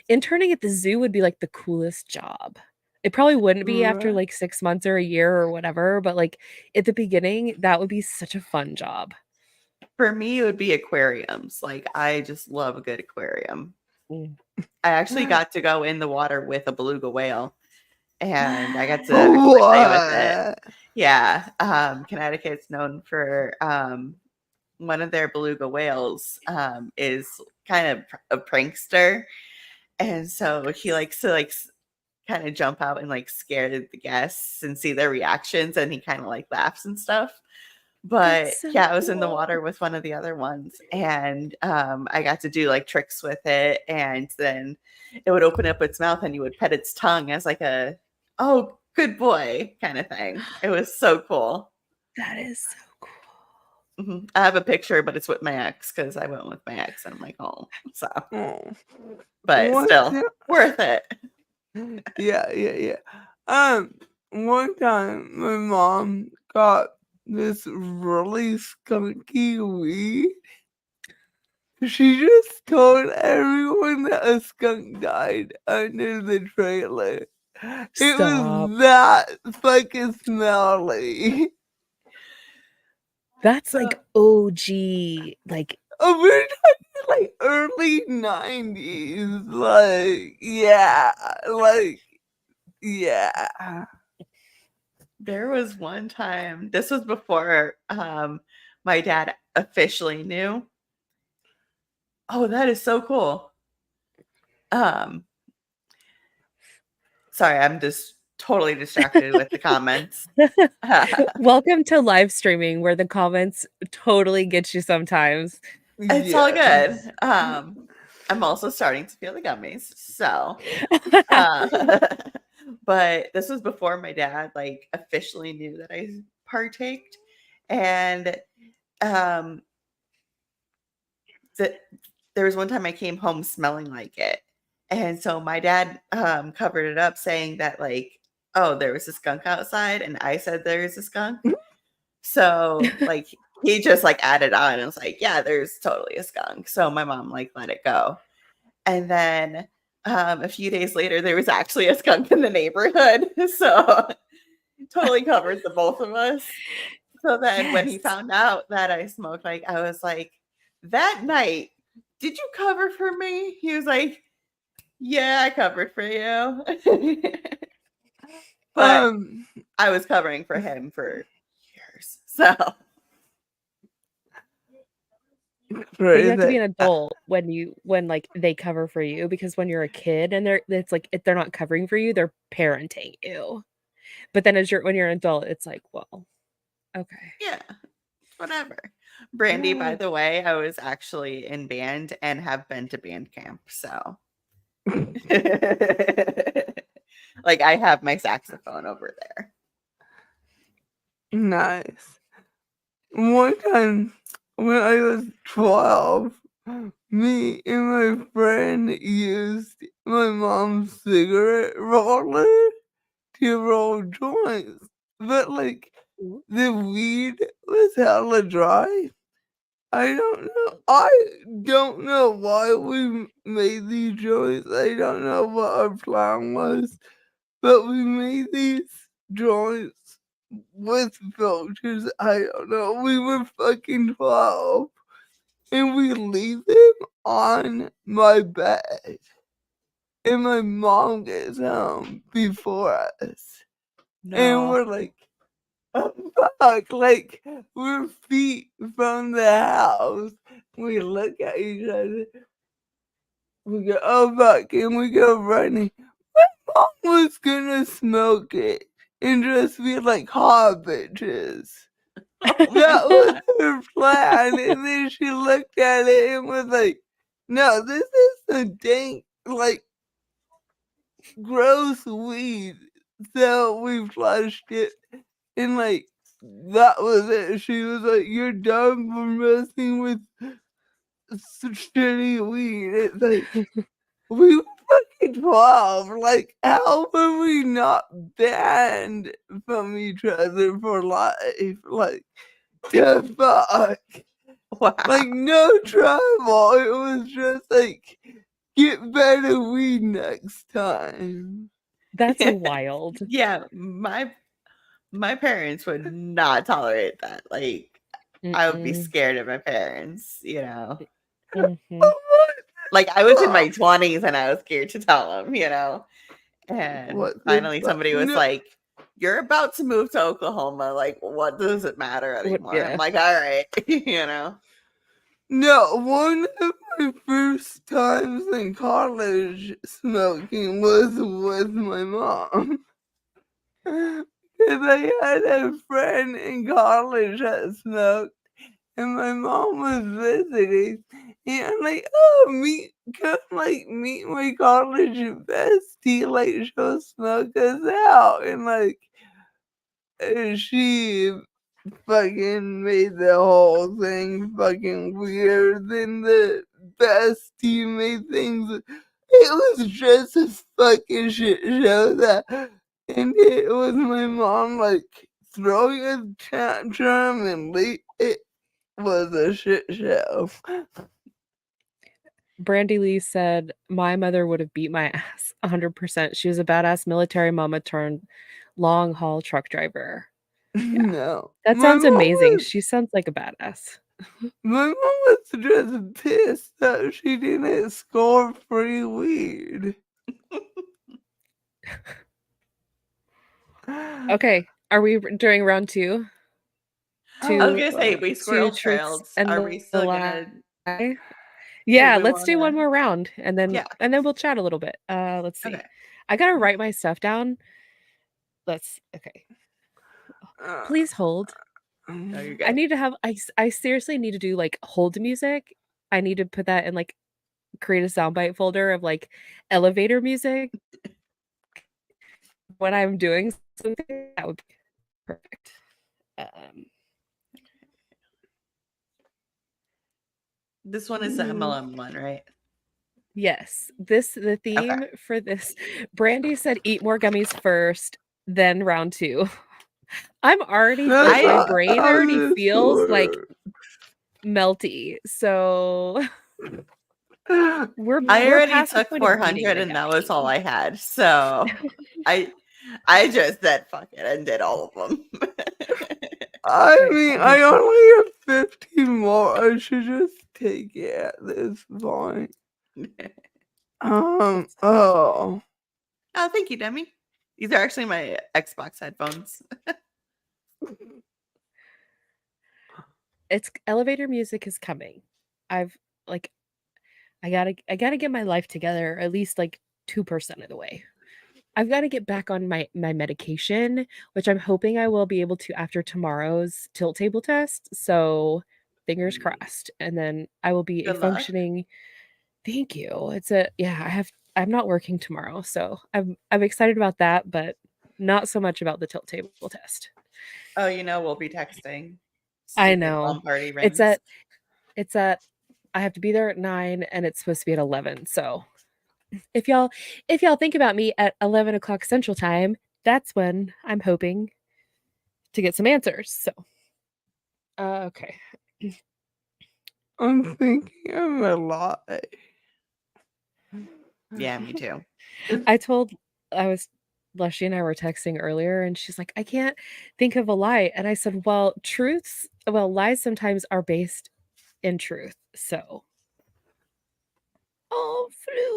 interning at the zoo would be like the coolest job. It probably wouldn't be after Right. like 6 months or a year or whatever, but like at the beginning, that would be such a fun job. For me, it would be aquariums. Like, I just love a good aquarium. Mm. I actually got to go in the water with a beluga whale, and I got to What? actually play with it. What? Yeah, Connecticut's known for, one of their beluga whales, is kind of a prankster, and so he likes to, like, kinda jump out and, like, scare the guests and see their reactions, and he kinda, like, laughs and stuff. That's But, so yeah, I was in the cool. water with one of the other ones, and, I got to do, like, tricks with it, and then it would open up its mouth, and you would pet its tongue as, like, a, "Oh, good boy," kinda thing. It was so cool. That is so cool. Mhm. I have a picture, but it's with my ex because I went with my ex, and I'm like, "Oh," so Oh. but One still, time, worth it. yeah. One time my mom got this really skunky weed. She just told everyone that a skunk died under the trailer. It Stop. was that fucking smelly. That's like OG, like Oh, we're talking like early 90s. Yeah. There was one time, this was before, my dad officially knew. Oh, that is so cool. Um, Sorry, I'm just totally distracted with the comments. welcome to live streaming where the comments totally get you sometimes. It's all good. Yes. I'm also starting to feel the gummies, so, uh, but this was before my dad, like, officially knew that I partaked, and, um, the there was one time I came home smelling like it, and so my dad, covered it up saying that, like, "Oh, there was a skunk outside," and I said, "There's a skunk." So, like, he just, like, added on and was like, "Yeah, there's totally a skunk." So my mom, like, let it go. And then, a few days later, there was actually a skunk in the neighborhood. So totally covered the both of us. So then when he Yes. found out that I smoked, like, I was like, "That night, did you cover for me?" He was like, "Yeah, I covered for you." But Um, I was covering for him for years. So But you have to be crazy. an adult when like they cover for you because when you're a kid and it's like if they're not covering for you, they're parenting you. But then when you're an adult, it's like, well, okay. yeah, whatever. Brandy, by the way, I was actually in band and have been to band camp. So like, I have my saxophone over there. Nice. One time when I was 12, me and my friend used my mom's cigarette roller to roll joints but like Ooh. the weed was hella dry. I don't know why we made these joints. I don't know what our plan was, but we made these joints with filters. I don't know. We were fucking 12, and we leave them on my bed, and my mom gets home before us, and No. we're like, oh, fuck, like, we're feet from the house. We look at each other. We go, oh, fuck, and we go running. My mom was gonna smoke it and just be like hot bitches. That was her plan. And then she looked at it and was like, no, this is a dank, like, gross weed. So we flushed it. And like that was it. She was like, "You're done for messing with shitty weed." It's like we were fucking 12. Like, how were we not banned from each other for life? Like, the fuck? Wow. Like, no trouble. It was just like, get better weed next time. That's wild. Yeah, my parents would not tolerate that. Like, I would be Mm-mm. scared of my parents, you know. Mhm. Oh Like, I was in my my 20s and I was scared to tell them, you know. And What the finally fuck? somebody was No. like, "You're about to move to Oklahoma. Like, what does it matter What anymore?" I'm yeah. like, "All right," you know. No, one of my first times in college smoking was with my mom. Because I had a friend in college that smoked, and my mom was visiting. And I'm like, oh, come like meet my college bestie, like she'll smoke us out. And like, she fucking made the whole thing fucking weird. Then the best team made things. It was just a fucking shit show that, and it was my mom like throwing a tantrum and it was a shit show. Brandy Lee said, "My mother would have beat my ass 100%. She was a badass military mama turned long haul truck driver." Yeah. No, That sounds amazing. She sounds like a badass. my mom was just pissed that she didn't score free weed. Okay, are we doing round 2? I was 2 gonna say we 2 squirrel truths trailed. and Are the we still lie? gonna do Yeah, we let's do one wanna more round and Yeah, then we'll chat a little bit. Let's see. okay. I gotta write my stuff down. Okay. Uh, Please hold. No, you're I good. need to have I seriously need to do like hold music. I need to put that in like create a soundbite folder of like elevator music when I'm doing something. That would be perfect. Um, This one is the ooh. MLM one, right? Yes, the Okay. theme for this. Brandy said, "Eat more gummies first, then round 2." I'm already that's like my I not brain how already this feels like works. melty. So we're I we're already past the took point of eating 400 the and that was all gummy. I had. So I I just said fuck it and did all of them. I Okay, mean, hold on. I only have 15 more. I should just take it at this point. Let's Oh. Oh, thank you, Demi. These are actually my Xbox headphones. It's elevator music is coming. I've like I gotta get my life together at least like 2% of the way. I've got to get back on my medication, which I'm hoping I will be able to after tomorrow's tilt table test. So fingers crossed. And then I will be a Good luck. functioning thank you. I'm not working tomorrow. So I'm excited about that, but not so much about the tilt table test. Oh, you know, we'll be texting. I Stupid know. phone party It's rings. at I have to be there at 9 and it's supposed to be at 11. So if y'all think about me at 11 o'clock central time, that's when I'm hoping. to get some answers. So, okay. I'm thinking of a lie. Yeah, me too. Lushie and I were texting earlier, and she's like, I can't think of a lie. And I said, well, lies sometimes are based in truth. So, oh,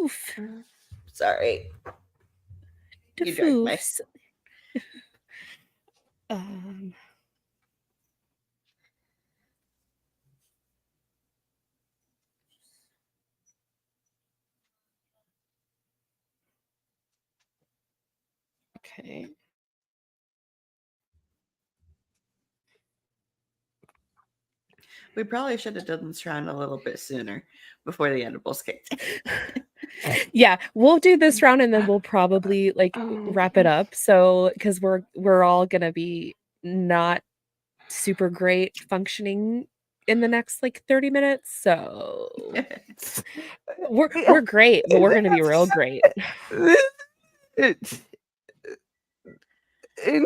floof. Sorry. The You dragged my foofs. Okay. We probably should have done this round a little bit sooner before the edibles kicked in. Yeah, we'll do this round and then we'll probably like wrap it up. So, because we're all gonna be not super great functioning in the next like 30 minutes. So we're great, but we're gonna be real great. It's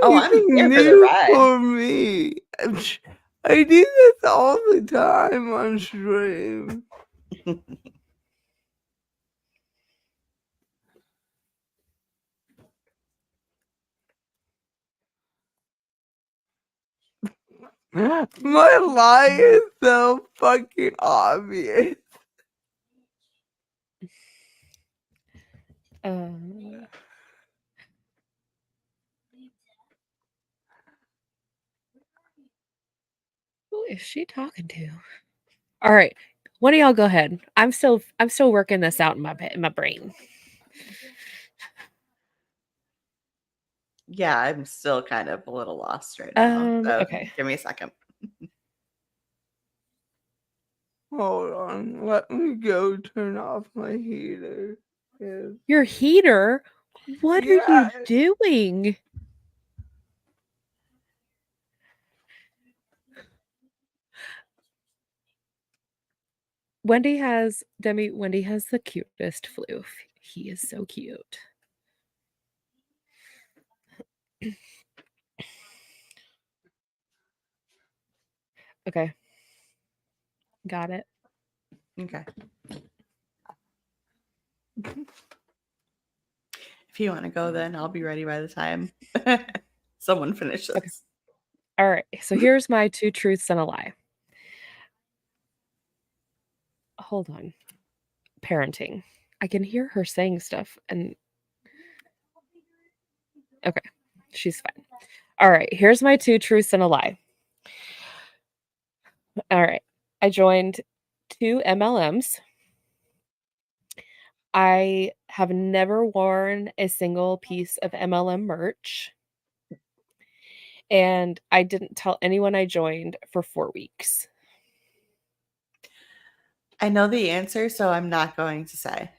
Oh, I'm anything here for the new ride. for me. I do this all the time on stream. My lie is so fucking obvious. Who is she talking to? All right, one of y'all go ahead. I'm still working this out in my brain. Yeah, I'm still kind of a little lost right now. So Okay. give me a second. Hold on, let me go turn off my heater. Yes. Your heater? What are you Yeah. doing? Wendy has the cutest floof. He is so cute. Okay. Got it. Okay. If you want to go, then I'll be ready by the time someone finishes. Okay. All right. So here's my 2 truths and a lie. Hold on. Parenting. I can hear her saying stuff and okay. She's fine. All right. Here's my 2 truths and a lie. All right. I joined 2 MLMs. I have never worn a single piece of MLM merch. And I didn't tell anyone I joined for 4 weeks. I know the answer, so I'm not going to say.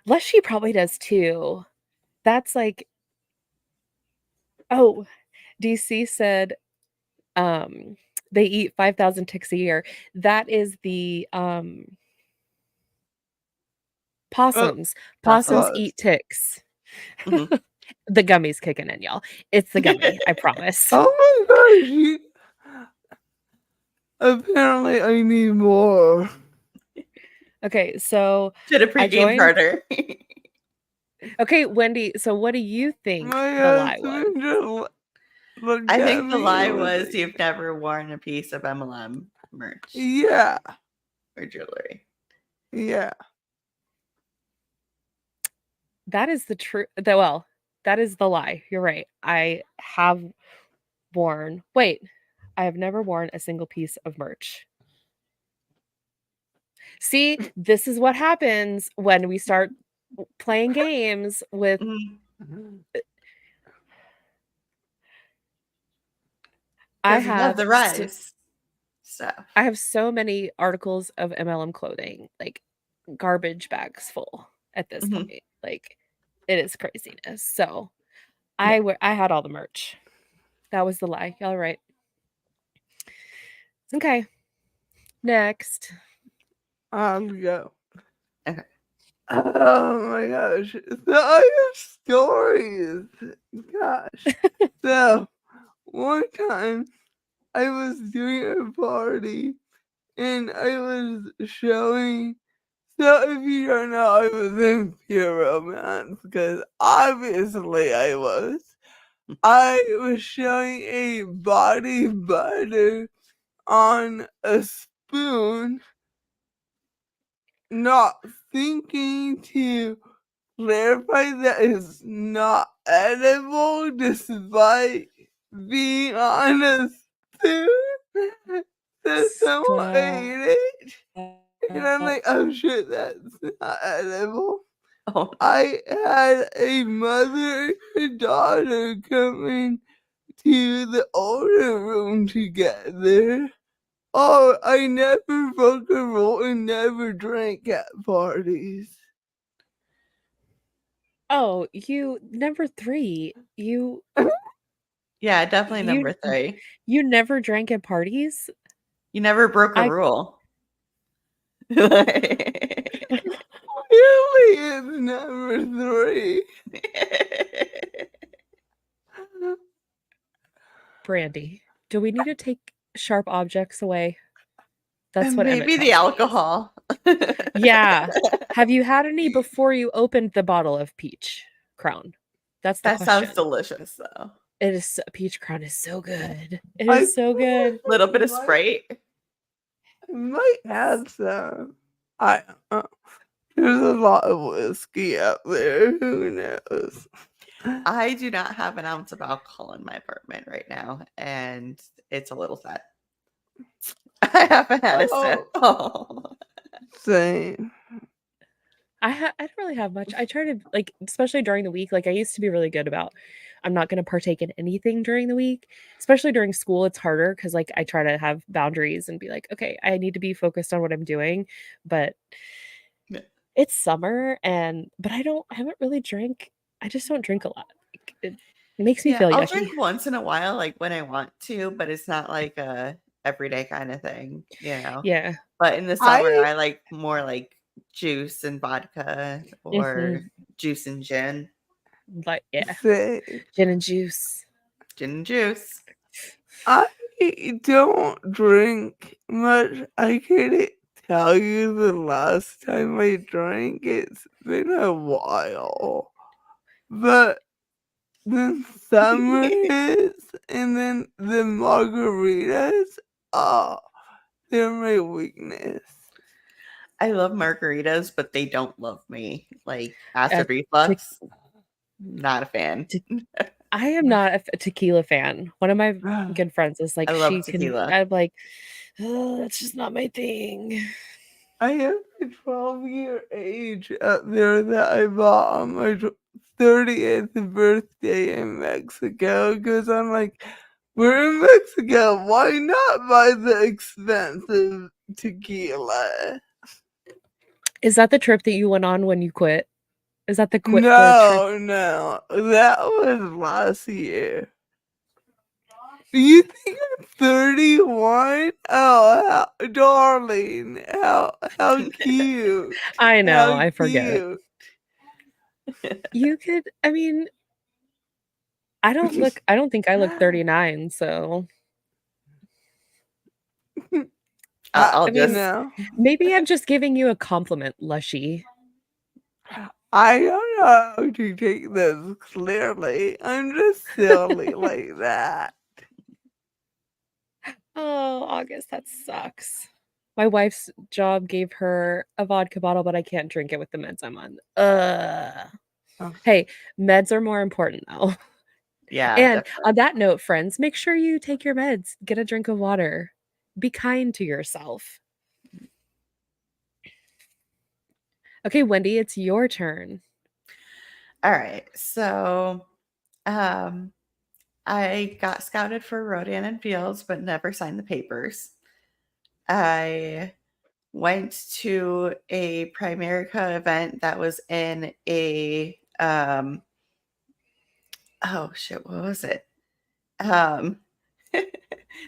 Lushie probably does too. That's like, oh, DC said they eat 5,000 ticks a year. That is the possums. Possums Possums. eat ticks. Mhm. The gummy's kicking in, y'all. It's the gummy, I promise. Oh my gosh, apparently I need more. Okay, so Should have I pre-gamed joined. harder. Okay, Wendy, so what do you think My the lie was? husband just looked I at think the me lie and was like, you've never worn a piece of MLM merch yeah, or jewelry. yeah. That is the truth. That is the lie. You're right. I have never worn a single piece of merch. See, this is what happens when we start playing games with I Because you love have the rise stuff. I have so many articles of MLM clothing, like garbage bags full at this Mhm. point. Like it is craziness. So Yeah. I had all the merch. That was the lie. Y'all right. Okay. Next. I'll go. Okay. Oh my gosh. So I have stories. Gosh. So one time I was doing a party and I was showing. So if you don't know, I was in pure romance because obviously I was. I was showing a body butter on a spoon, not thinking to clarify that it's not edible despite being on a spoon. So someone ate it, and I'm like, oh shit, that's not edible. Oh, I had a mother and daughter coming to the older room together. Oh, I never broke a rule and never drank at parties. Oh, you number 3. You yeah, definitely number you 3. you never drank at parties? You never broke a I rule. Really is number 3. Brandy, do we need to take sharp objects away? That's And what Emmett maybe the tells me. alcohol. Yeah. Have you had any before you opened the bottle of peach crown? That's the That sounds question. delicious, though. It is peach crown is so good. It I is so good. Little bit of might- Sprite. I might have some. I there's a lot of whiskey out there. Who knows? I do not have an ounce of alcohol in my apartment right now, and it's a little sad. I haven't had a sip. Oh. Same. I don't really have much. I try to like, especially during the week. Like I used to be really good about. I'm not going to partake in anything during the week, especially during school. It's harder because like I try to have boundaries and be like, okay, I need to be focused on what I'm doing. But Yeah. it's summer, but I haven't really drank. I just don't drink a lot. Like, it makes me Yeah, feel I'll yucky. drink once in a while, like when I want to, but it's not like a everyday kind of thing, you know. Yeah. But in the summer, I like more like juice and vodka or juice and gin. Like yeah, Same. gin and juice. Gin and juice. I don't drink much. I couldn't tell you the last time I drank. It's been a while. But the summer hits, and then the margaritas, oh, they're my weakness. I love margaritas, but they don't love me. Like acid te- reflux, not a fan. I am not a tequila fan. One of my good friends is like, I love she can. tequila. I'm like, oh, that's just not my thing. I have a 12-year age up there that I bought on my 30th birthday in Mexico because I'm like, we're in Mexico. Why not buy the expensive tequila? Is that the trip that you went on when you quit? Is that the trip? No, that was last year. You think I'm 31? Oh, darling, how cute. I know, How I forget. cute. You could, I mean, I don't think I look 39, so I'll I mean, just maybe I'm just giving you a compliment, Lushie. I don't know how to take this clearly. I'm just silly like that. Oh, August, that sucks. My wife's job gave her a vodka bottle, but I can't drink it with the meds I'm on. Oh. Hey, meds are more important though. yeah. And Definitely. on that note, friends, make sure you take your meds, get a drink of water, be kind to yourself. Okay, Wendy, it's your turn. All right. So I got scouted for Rodan and Fields, but never signed the papers. I went to a Primerica event that was in a oh shit, what was it?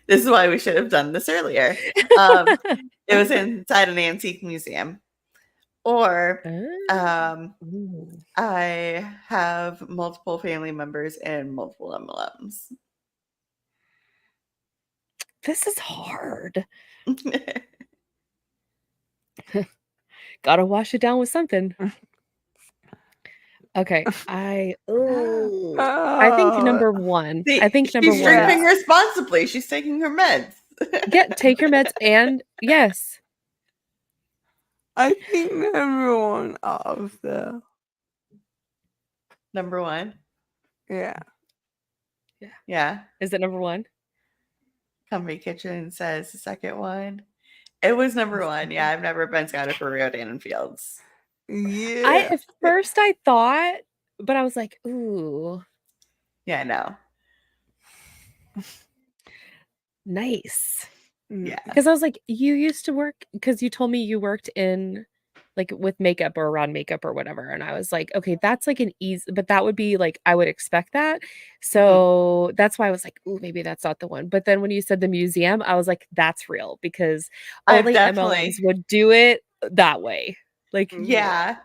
This is why we should have done this earlier. It was inside an antique museum. Or Oh. Ooh. I have multiple family members and multiple MLMs. This is hard. Gotta wash it down with something. Okay, I think number one. See, I think number she's one drinking is responsibly. She's taking her meds. take your meds and yes. I think number one also. Number one. Yeah. Yeah. Is it number one? Comfy Kitchen says the second one. It was number one. Yeah, I've never been scouted for Rio Dan Fields. Yeah. At first I thought, but I was like, ooh, Yeah, no. nice. Yeah. Because I was like, you used to work because you told me you worked in like with makeup or around makeup or whatever. And I was like, okay, that's like an easy, but that would be like, I would expect that. So that's why I was like, ooh, maybe that's not the one. But then when you said the museum, I was like, that's real because I've only definitely- MLMs would do it that way. Like, Yeah.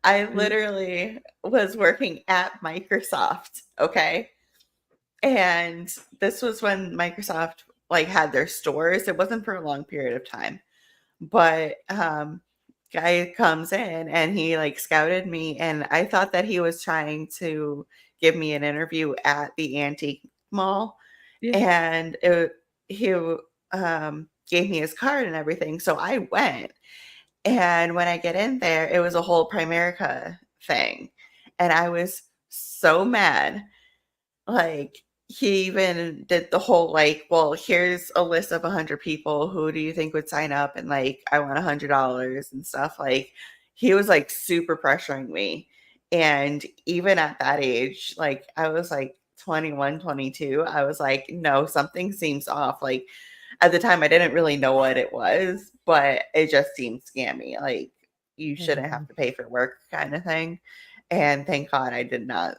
I literally was working at Microsoft, okay? And this was when Microsoft like had their stores. It wasn't for a long period of time. But guy comes in and he like scouted me, and I thought that he was trying to give me an interview at the Auntie mall. Yeah. And he gave me his card and everything. So I went. And when I get in there, it was a whole Primerica thing. And I was so mad. Like, he even did the whole, like, well, here's a list of 100 people. Who do you think would sign up? And, like, I want $100 and stuff. Like, he was, like, super pressuring me. And even at that age, like, I was, like, 21, 22. I was like, no, something seems off. Like, at the time, I didn't really know what it was, but it just seemed scammy. Like, you shouldn't have to pay for work kind of thing. And thank God I did not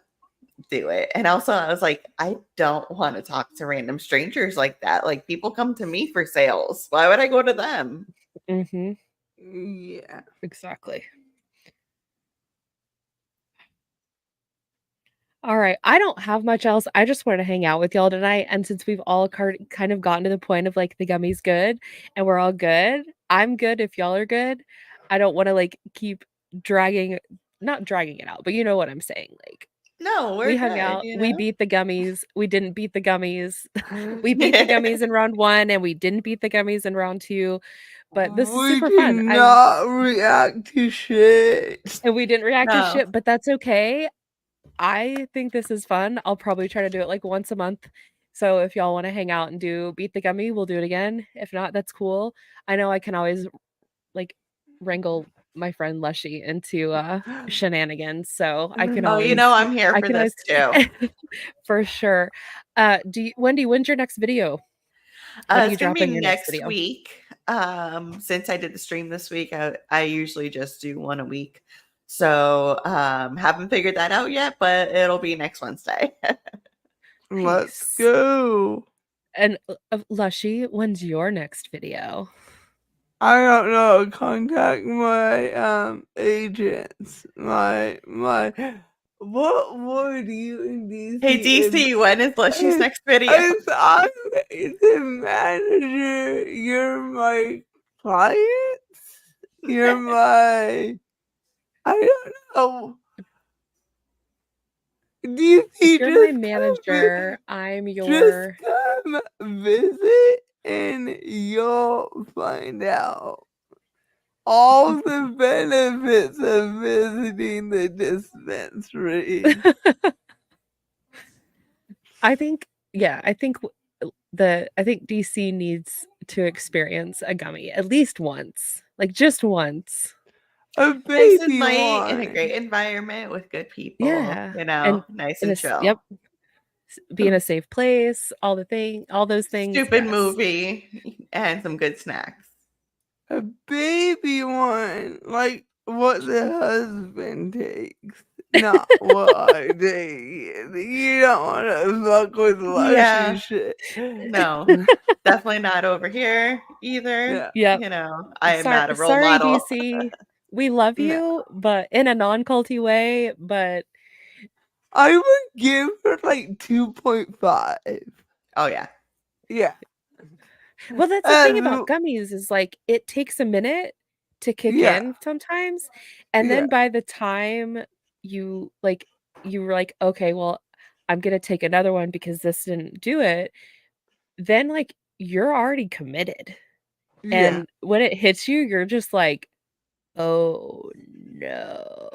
do it. And also, I was like, I don't want to talk to random strangers like that. Like, people come to me for sales. Why would I go to them? Mm-hmm. Yeah. Exactly. All right. I don't have much else. I just wanted to hang out with y'all tonight. And since we've all kind of gotten to the point of like the gummy's good and we're all good, I'm good if y'all are good. I don't want to like keep not dragging it out, but you know what I'm saying. Like, No, we're we hung good, out, you we know? beat the gummies, we didn't beat the gummies. We beat the gummies in round 1 and we didn't beat the gummies in round 2. But this is We super did fun. not react to shit. And we didn't react to No. shit, but that's okay. I think this is fun. I'll probably try to do it like once a month. So if y'all want to hang out and do Beat the Gummy, we'll do it again. If not, that's cool. I know I can always like wrangle my friend Lushie into shenanigans. So I can Oh, always you know, I'm here I for can this always too. for sure. Wendy, when's your next video? When are you It's gonna be dropping your next next video? week. Since I did the stream this week, I usually just do one a week. So haven't figured that out yet, but it'll be next Wednesday. Let's Nice. go. And Lushie, when's your next video? I don't know. Contact my agents. My what word you in DC? Hey DC, when is Lushie's next video? I'm the manager. You're my client. You're my. I don't know. DC, If you're my just manager, I'm your. just come visit and you'll find out all the benefits of visiting the dispensary. I think DC needs to experience a gummy at least once, like just once. A Nice baby and light in a one. great environment with good people. Yeah, You know, and nice in and a chill. yep, be in a safe place, all those things. Stupid yes. movie and some good snacks. A baby one. Like what the husband takes. Not what I take. You don't want to fuck with Lushie Yeah. shit. No, definitely not over here either. Yeah. Yep. You know, I am not a role Sorry, model. DC. We love No. you, but in a non-culty way, but I would give her like 2.5. Oh yeah. Yeah. well, that's the thing about gummies is like it takes a minute to kick Yeah. in sometimes. And Yeah. then by the time you were like, okay, well, I'm gonna take another one because this didn't do it, then like you're already committed. Yeah. And when it hits you, you're just like, oh no.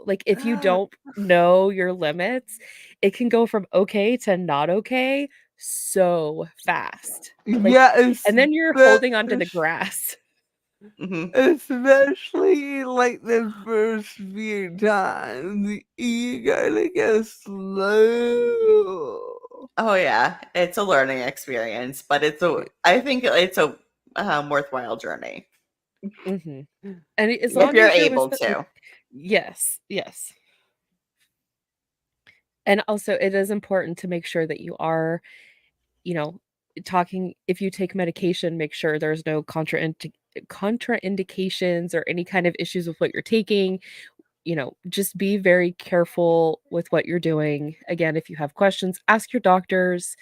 Like if you don't know your limits, it can go from okay to not okay so fast. Like, Yeah, and then you're holding onto the grass. hmm especially like the first few times. You gotta go slow. Oh yeah, it's a learning experience, but I think it's a worthwhile journey Mhm. And as if long you're as you're with able like to. yes, yes. And also it is important to make sure that you are, you know, talking if you take medication, make sure there's no contraindications or any kind of issues with what you're taking. Just be very careful with what you're doing. Again, if you have questions, ask your doctors.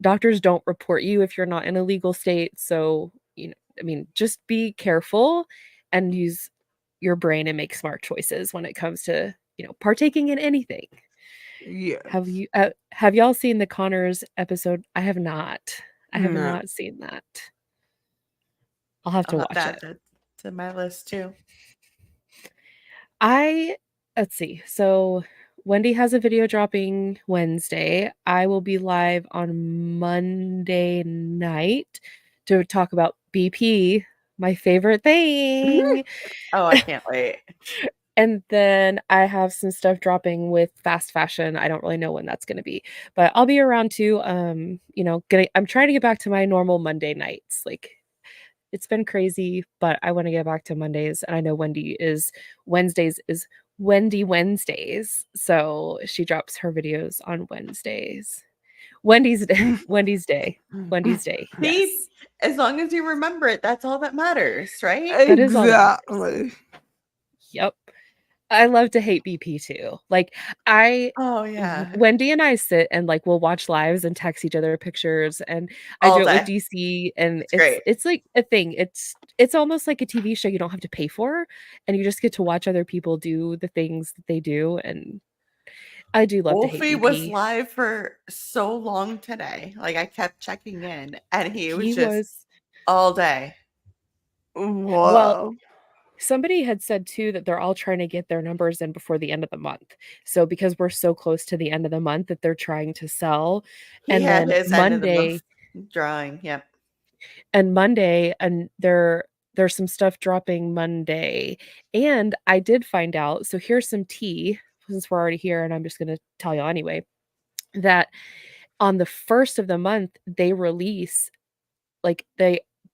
Doctors don't report you if you're not in a legal state. So, I mean, just be careful and use your brain and make smart choices when it comes to, partaking in anything. Have Yes. you have y'all seen the Connors episode? I have not. I have No. not seen that. I'll have to I'll have to watch add it. that to my list too. I let's see. So Wendy has a video dropping Wednesday. I will be live on Monday night to talk about BP, my favorite thing. Oh, I can't wait. And then I have some stuff dropping with fast fashion. I don't really know when that's going to be, but I'll be around too. I'm trying to get back to my normal Monday nights. Like it's been crazy, but I want to get back to Mondays. And I know Wednesdays is Wendy Wednesdays. So she drops her videos on Wednesdays. Wendy's day. Wendy's day. Wendy's day. See, Yes. as long as you remember it, that's all that matters, right? That is all that matters. Exactly. Yep. I love to hate BP too. Like I Oh yeah, Wendy and I sit and like we'll watch lives and text each other pictures, and I all do it with day. DC, and It's great. it's like a thing. It's almost like a TV show you don't have to pay for, and you just get to watch other people do the things that they do, and I do love to hate Wolfie was BP. live for so long today. Like I kept checking in, and he was He just was all day. well, Wow. somebody had said too that they're all trying to get their numbers in before the end of the month. So because we're so close to the end of the month that they're trying to sell, He and had then his end of the month Monday drawing. Yep. and there's some stuff dropping Monday. And I did find out, so here's some tea since we're already here, and I'm just gonna tell you anyway, that on the first of the month they release like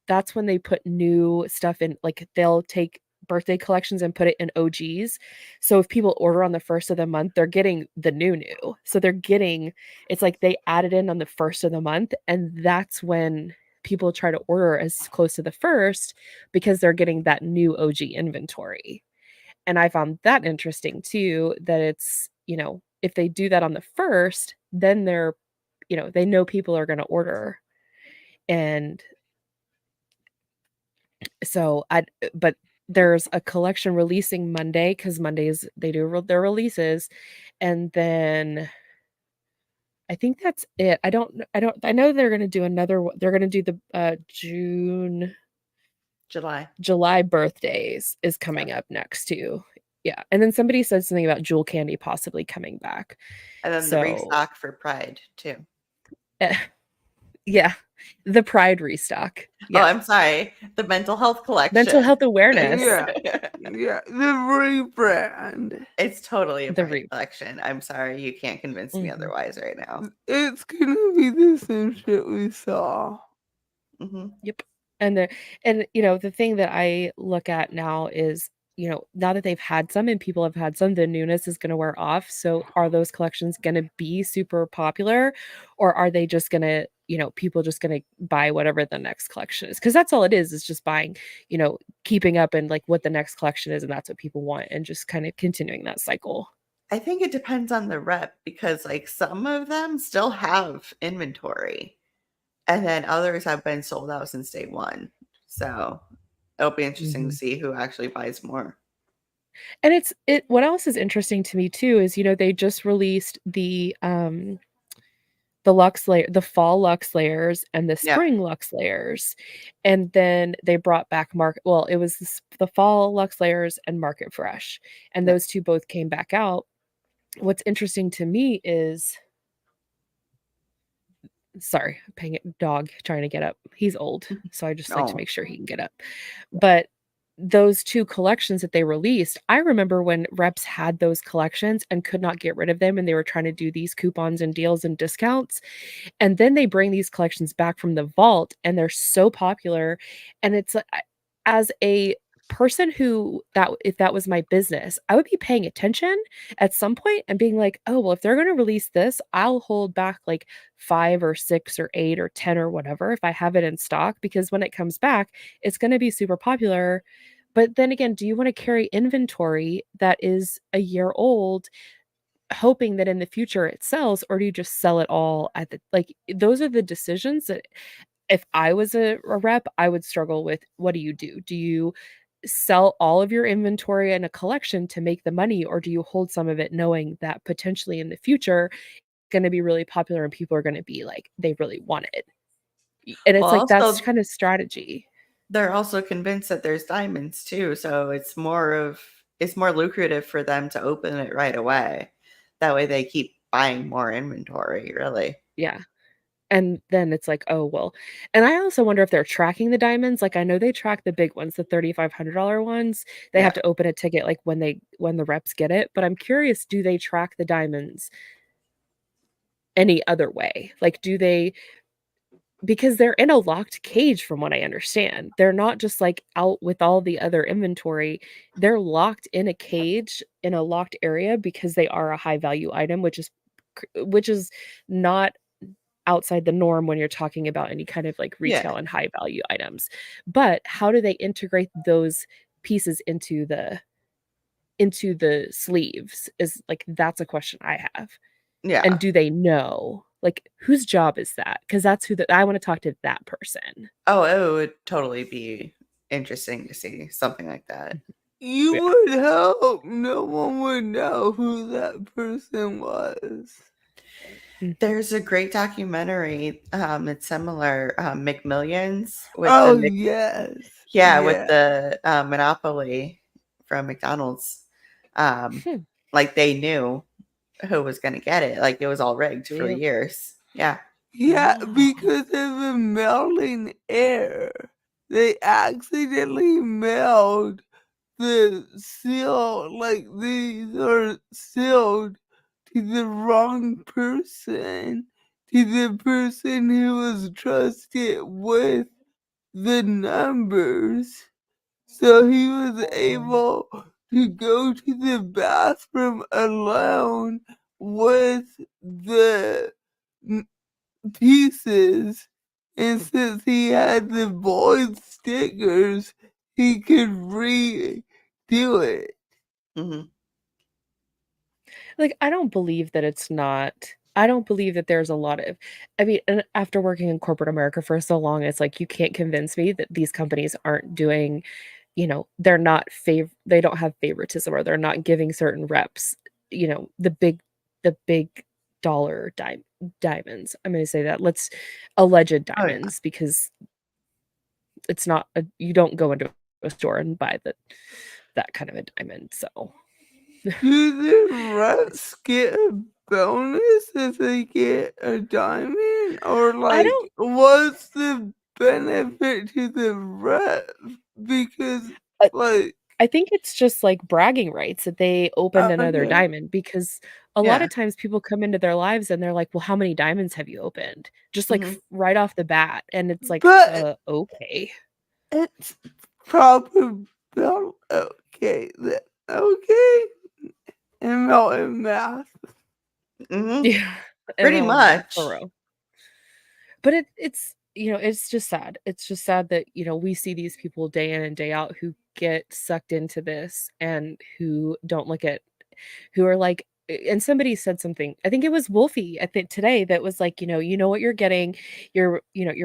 that's when they put new stuff in, like they'll take birthday collections and put it in OGs. So if people order on the first of the month, they're getting the new. So it's like they added in on the first of the month, and that's when people try to order as close to the first because they're getting that new OG inventory. And I found that interesting too, that it's, if they do that on the first, then they know people are going to order. And so but there's a collection releasing Monday because Mondays they do their releases, and then I think that's it. I know they're gonna do another one. They're gonna do the June, July. July birthdays is Yep. coming up next too. Yeah, and then somebody said something about Jewel Candy possibly coming back. And then the So restock for Pride too. eh, yeah, the Pride restock. Oh, Yeah, I'm sorry. The mental health mental collection. health awareness. Yeah. Yeah. The rebrand. It's totally a The Pride re. collection. I'm sorry, you can't convince me Mhm. otherwise right now. It's gonna be the same shit we saw. hmm Yep. The thing that I look at now is, now that they've had some and people have had some, the newness is going to wear off. So are those collections going to be super popular, or are they just going to, people just going to buy whatever the next collection is, because that's all it is just buying, keeping up and like what the next collection is, and that's what people want, and just kind of continuing that cycle. I think it depends on the rep because like some of them still have inventory and then others have been sold out since day one. So it'll be interesting to see who actually buys more. And what else is interesting to me too is, they just released the Lux layer, the fall Lux layers and the Yeah. spring Lux layers. And then they brought back it was the fall Lux layers and Market Fresh. And Yeah. those two both came back out. What's interesting to me is, sorry, dog trying to get up. He's old, so I just like to Oh. make sure he can get up. But those two collections that they released, I remember when reps had those collections and could not get rid of them, and they were trying to do these coupons and deals and discounts. And then they bring these collections back from the vault, and they're so popular. And it's as a person if that was my business, I would be paying attention at some point and being like, oh, well, if they're going to release this, I'll hold back like 5 or 6 or 8 or 10 or whatever if I have it in stock, because when it comes back, it's going to be super popular. But then again, do you want to carry inventory that is a year old, hoping that in the future it sells, or do you just sell it all at the like those are the decisions that if I was a rep, I would struggle with. What do you do? Do you sell all of your inventory in a collection to make the money, or do you hold some of it knowing that potentially in the future it's going to be really popular and people are going to be like they really want it? And Well, it's like that's also kind of strategy. they're also convinced that there's diamonds too, so it's more lucrative for them to open it right away. That way they keep buying more inventory, really. Yeah. And then it's like, oh, well. And I also wonder if they're tracking the diamonds. Like, I know they track the big ones, the $3,500 ones. They Yeah. have to open a ticket like when the reps get it. But I'm curious, do they track the diamonds any other way? Like, do they, because they're in a locked cage from what I understand. They're not just like out with all the other inventory. They're locked in a cage in a locked area because they are a high value item, which is not outside the norm when you're talking about any kind of like Yeah. retail and high value items. But how do they integrate those pieces into the sleeves is like that's a question I have. And Yeah. do they know? Like whose job is that? Because that's I want to talk to that person. Oh, it would totally be interesting to see something like that. You Yeah. would hope no one would know who that person was. There's a great documentary, it's similar, McMillions with Oh, the yes. with Yeah. the, Monopoly from McDonald's. Hmm. Like, they knew who was gonna get it, like, it was all rigged for Damn. years. Yeah. Yeah, Wow. because of the melting air. They accidentally mailed the seal, like these are sealed to the wrong person, to the person who was trusted with the numbers. So he was able to go to the bathroom alone with the pieces. And since he had the void stickers, he could redo it. Mhm. Like, I don't believe that there's a lot of, I mean, and after working in corporate America for so long, it's like you can't convince me that these companies aren't doing, they're not they don't have favoritism, or they're not giving certain reps, the big dollar diamonds. I'm going to say that. Alleged Oh, yeah. diamonds, because it's not you don't go into a store and buy that kind of a diamond. So Do the reps get a bonus if they get a diamond? Or I like, don't what's the benefit to the rep? Because uh, like, I think it's just like bragging rights that they opened another okay. diamond, because a lot Yeah. of times people come into their lives and they're like, "Well, how many diamonds have you opened?" Just like Mhm. right off the bat, and it's like, But okay. it's probably okay then. Okay. ML and math. Mhm. Yeah, Pretty ML math for much. real. But it's, it's just sad. It's just sad that, we see these people day in and day out who get sucked into this and who don't look at who are like and somebody said something. I think it was Wolfie, I think today that was like, you know what you're getting. You're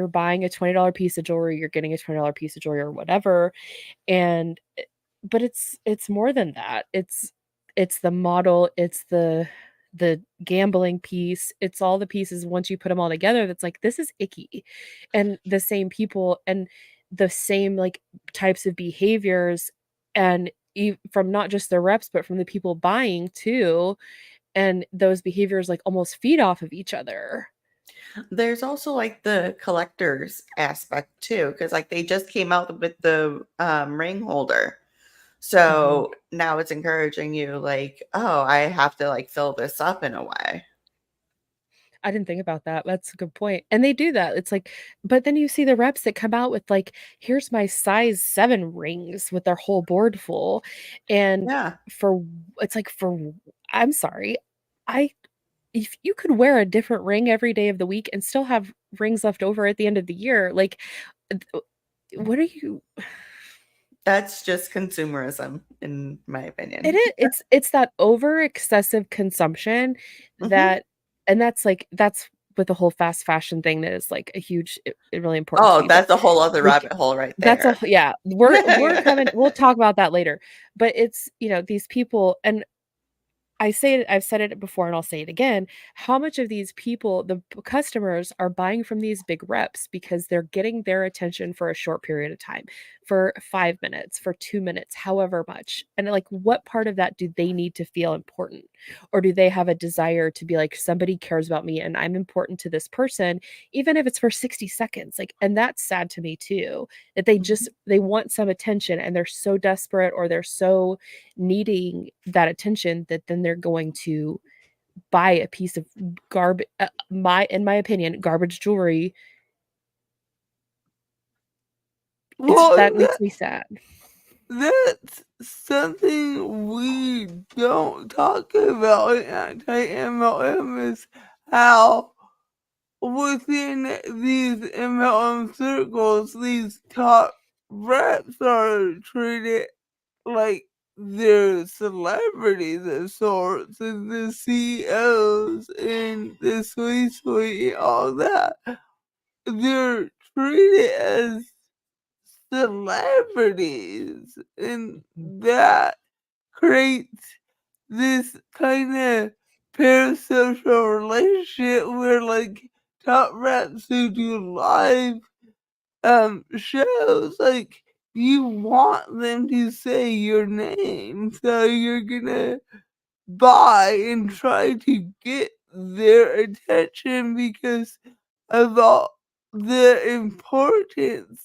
buying a $20 piece of jewelry, you're getting a $20 piece of jewelry or whatever. And but it's more than that. It's the model, it's the gambling piece, it's all the pieces once you put them all together that's like, this is icky. And the same people and the same, like, types of behaviors and from not just the reps, but from the people buying too, and those behaviors, like, almost feed off of each other. There's also like the collectors aspect too, because like they just came out with the ring holder. Mhm. So now it's encouraging you, like, oh, I have to like fill this up in a way. I didn't think about that. That's a good point. And they do that. It's like, but then you see the reps that come out with like, here's my size 7 rings with their whole board full. And Yeah. for it's like I'm sorry. I if you could wear a different ring every day of the week and still have rings left over at the end of the year, like what are you That's just consumerism, in my It opinion. is it's that over excessive consumption Hmm. that and that's with the whole fast fashion thing that is, like, a huge really important to Oh, me, but that's a whole other we c rabbit hole right that's a there. yeah, we'll talk about that later, but it's, these people and I've said it before and I'll say it again. How much of these people, customers are buying from these big reps because they're getting their attention for a short period of time, for 5 minutes, for 2 minutes, however much. And like, what part of that do they need to feel important? Or do they have a desire to be like, somebody cares about me and I'm important to this person, even if it's for 60 seconds? Like, and that's sad to me too, that Mhm. they want some attention and they're so desperate or they're so needing that attention that then they're going to buy a piece of garbage my in my opinion, garbage jewelry. That Well, makes me sad. that's something we don't talk about in anti-MLM is how within these MLM circles, these top reps are treated like they're celebrities of sorts, and the CEOs and the sweet and all that. They're treated as celebrities, and Mhm, that creates this kind of parasocial relationship where like top reps who do live shows, like, you want them to say your name, so you're gonna buy and try to get their attention because of all the importance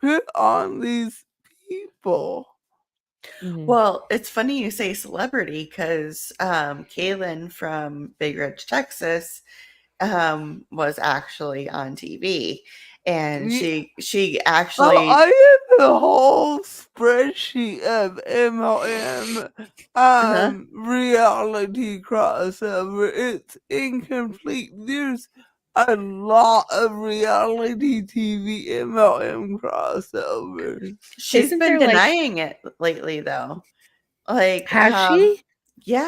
put on these people. mhm. Well, it's funny you say celebrity because Kaylin from Big Ridge, Texas, was actually on TV, and Ye she Oh, actually. I have a whole spreadsheet of MLM Uh-huh. reality crossover. It's incomplete. There's a lot of reality TV MLM crossovers. She's Isn't been there like denying it lately, though. Like, has she?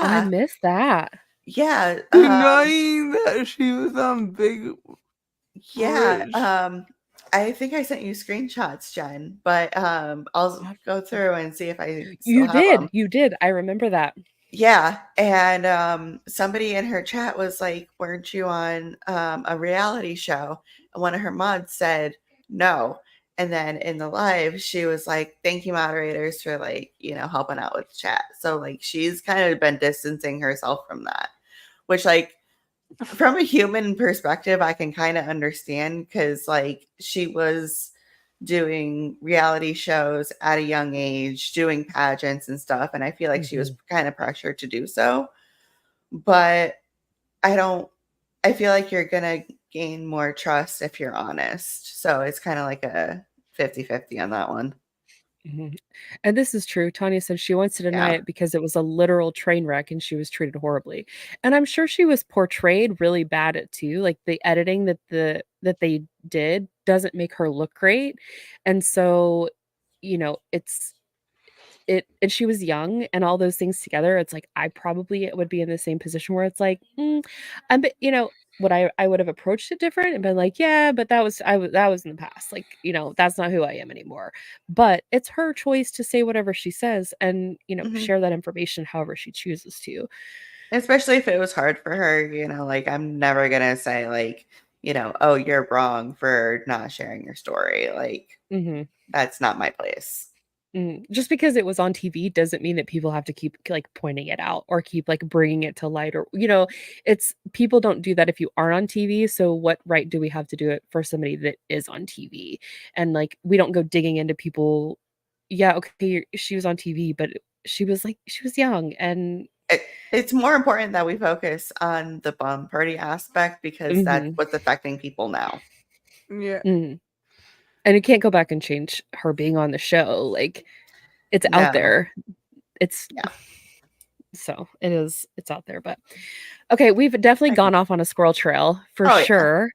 Oh, I yeah, missed that. yeah, Denying that she was on Big yeah. Rich. I think I sent you screenshots, Jen, but I'll Oh, go through and see if I still you have did, them. you did. I remember that. Yeah, and somebody in her chat was like, "Weren't you on a reality show?" And one of her mods said, "No." And then in the live, she was like, "Thank you, moderators, for like helping out with the chat." So like she's kind of been distancing herself from that, which like from a human perspective, I can kind of understand because like she was doing reality shows at a young age, doing pageants and stuff, and I feel like she was Mhm, kind of pressured to do so. But I don't I feel like you're gonna gain more trust if you're honest. So it's kind of like a 50-50 on that one. mhm. And this is true. Tanya said she wants to deny Yeah. it because it was a literal train wreck and she was treated horribly. And I'm sure she was portrayed really bad at too. Like the editing that that they did doesn't make her look great. And so, and she was young and all those things together, it's like I probably would be in the same position where it's like, I'm what I would have approached it different and been like, yeah, but that was in the past. Like, that's not who I am anymore. But it's her choice to say whatever she says and, Mhm. share that information however she chooses to. Especially if it was hard for her, like I'm never gonna say like, oh, you're wrong for not sharing your story. Like hmm that's not my place. Just because it was on TV doesn't mean that people have to keep like pointing it out or keep like bringing it to light, or it's people don't do that if you are on TV. So what right do we have to do it for somebody that is on TV? And like we don't go digging into people. Yeah, okay, she was on TV, but she was young and It's more important that we focus on the bum party aspect because that's mhm, what's affecting people now. Yeah. mhm. And you can't go back and change her being on the show. Like it's out No. there. It's Yeah. so it's out there, but okay, we've definitely I can. gone off on a squirrel trail for Oh yeah. sure.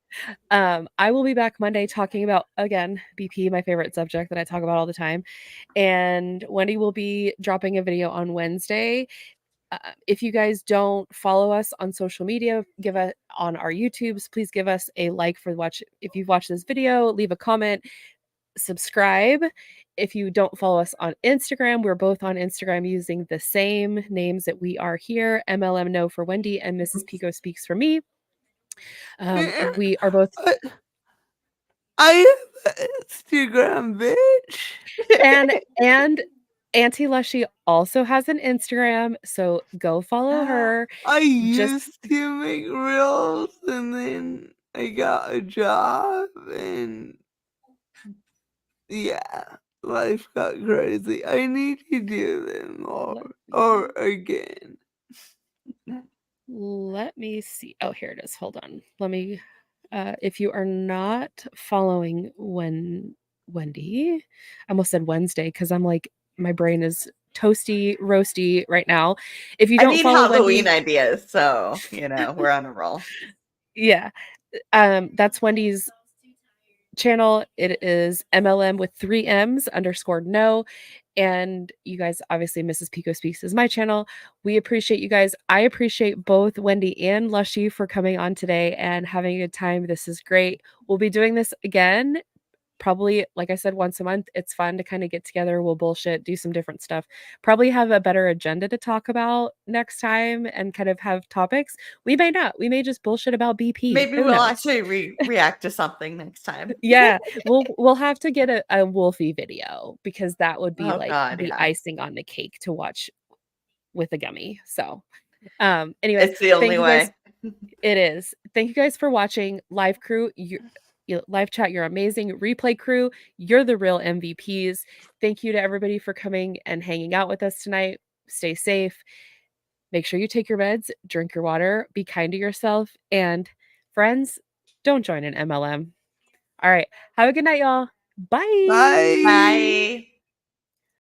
I will be back Monday talking about, again, BP, my favorite subject that I talk about all the time. And Wendy will be dropping a video on Wednesday. If you guys don't follow us on social media, give us on our YouTubes, please give us a like for watch. If you've watched this video, leave a comment, subscribe. If you don't follow us on Instagram, we're both on Instagram using the same names that we are here, MLM No for Wendy and Mrs. Pico Speaks for me. And We are both I, I have an Instagram, bitch. and Auntie Lushie also has an Instagram, so go follow her. I Just used to make reels and then I got a job and yeah, life got crazy. I need to do them more let or me, again. let me see. Oh, here it is. Hold on. Let me if you are not following Wendy, I almost said Wednesday because I'm like my brain is toasty, roasty right now. If you I don't need follow Halloween Wendy, ideas, so we're on a roll. yeah, that's Wendy's channel. It is MLM with 3 M's _ no. And you guys, obviously, Mrs. Pico Speaks is my channel. We appreciate you guys. I appreciate both Wendy and Lushie for coming on today and having a good time. This is great. We'll be doing this again probably, like I said, once a month. It's fun to kind of get together. We'll bullshit, do some different stuff. Probably have a better agenda to talk about next time and kind of have topics. We may not. We may just bullshit about BP. Maybe Who we'll knows? actually react to something next time. Yeah, we'll have to get a Wolfie video because that would be Oh like God, the yeah. icing on the cake to watch with a gummy. So, anyways, It's the thank only you guys. way. It is. Thank you guys for watching. Live crew, live chat, you're amazing. Replay crew, you're the real MVPs. Thank you to everybody for coming and hanging out with us tonight. Stay safe. Make sure you take your meds, drink your water, be kind to yourself, and friends, don't join an MLM. All right. Have a good night, y'all. Bye. Bye. Bye.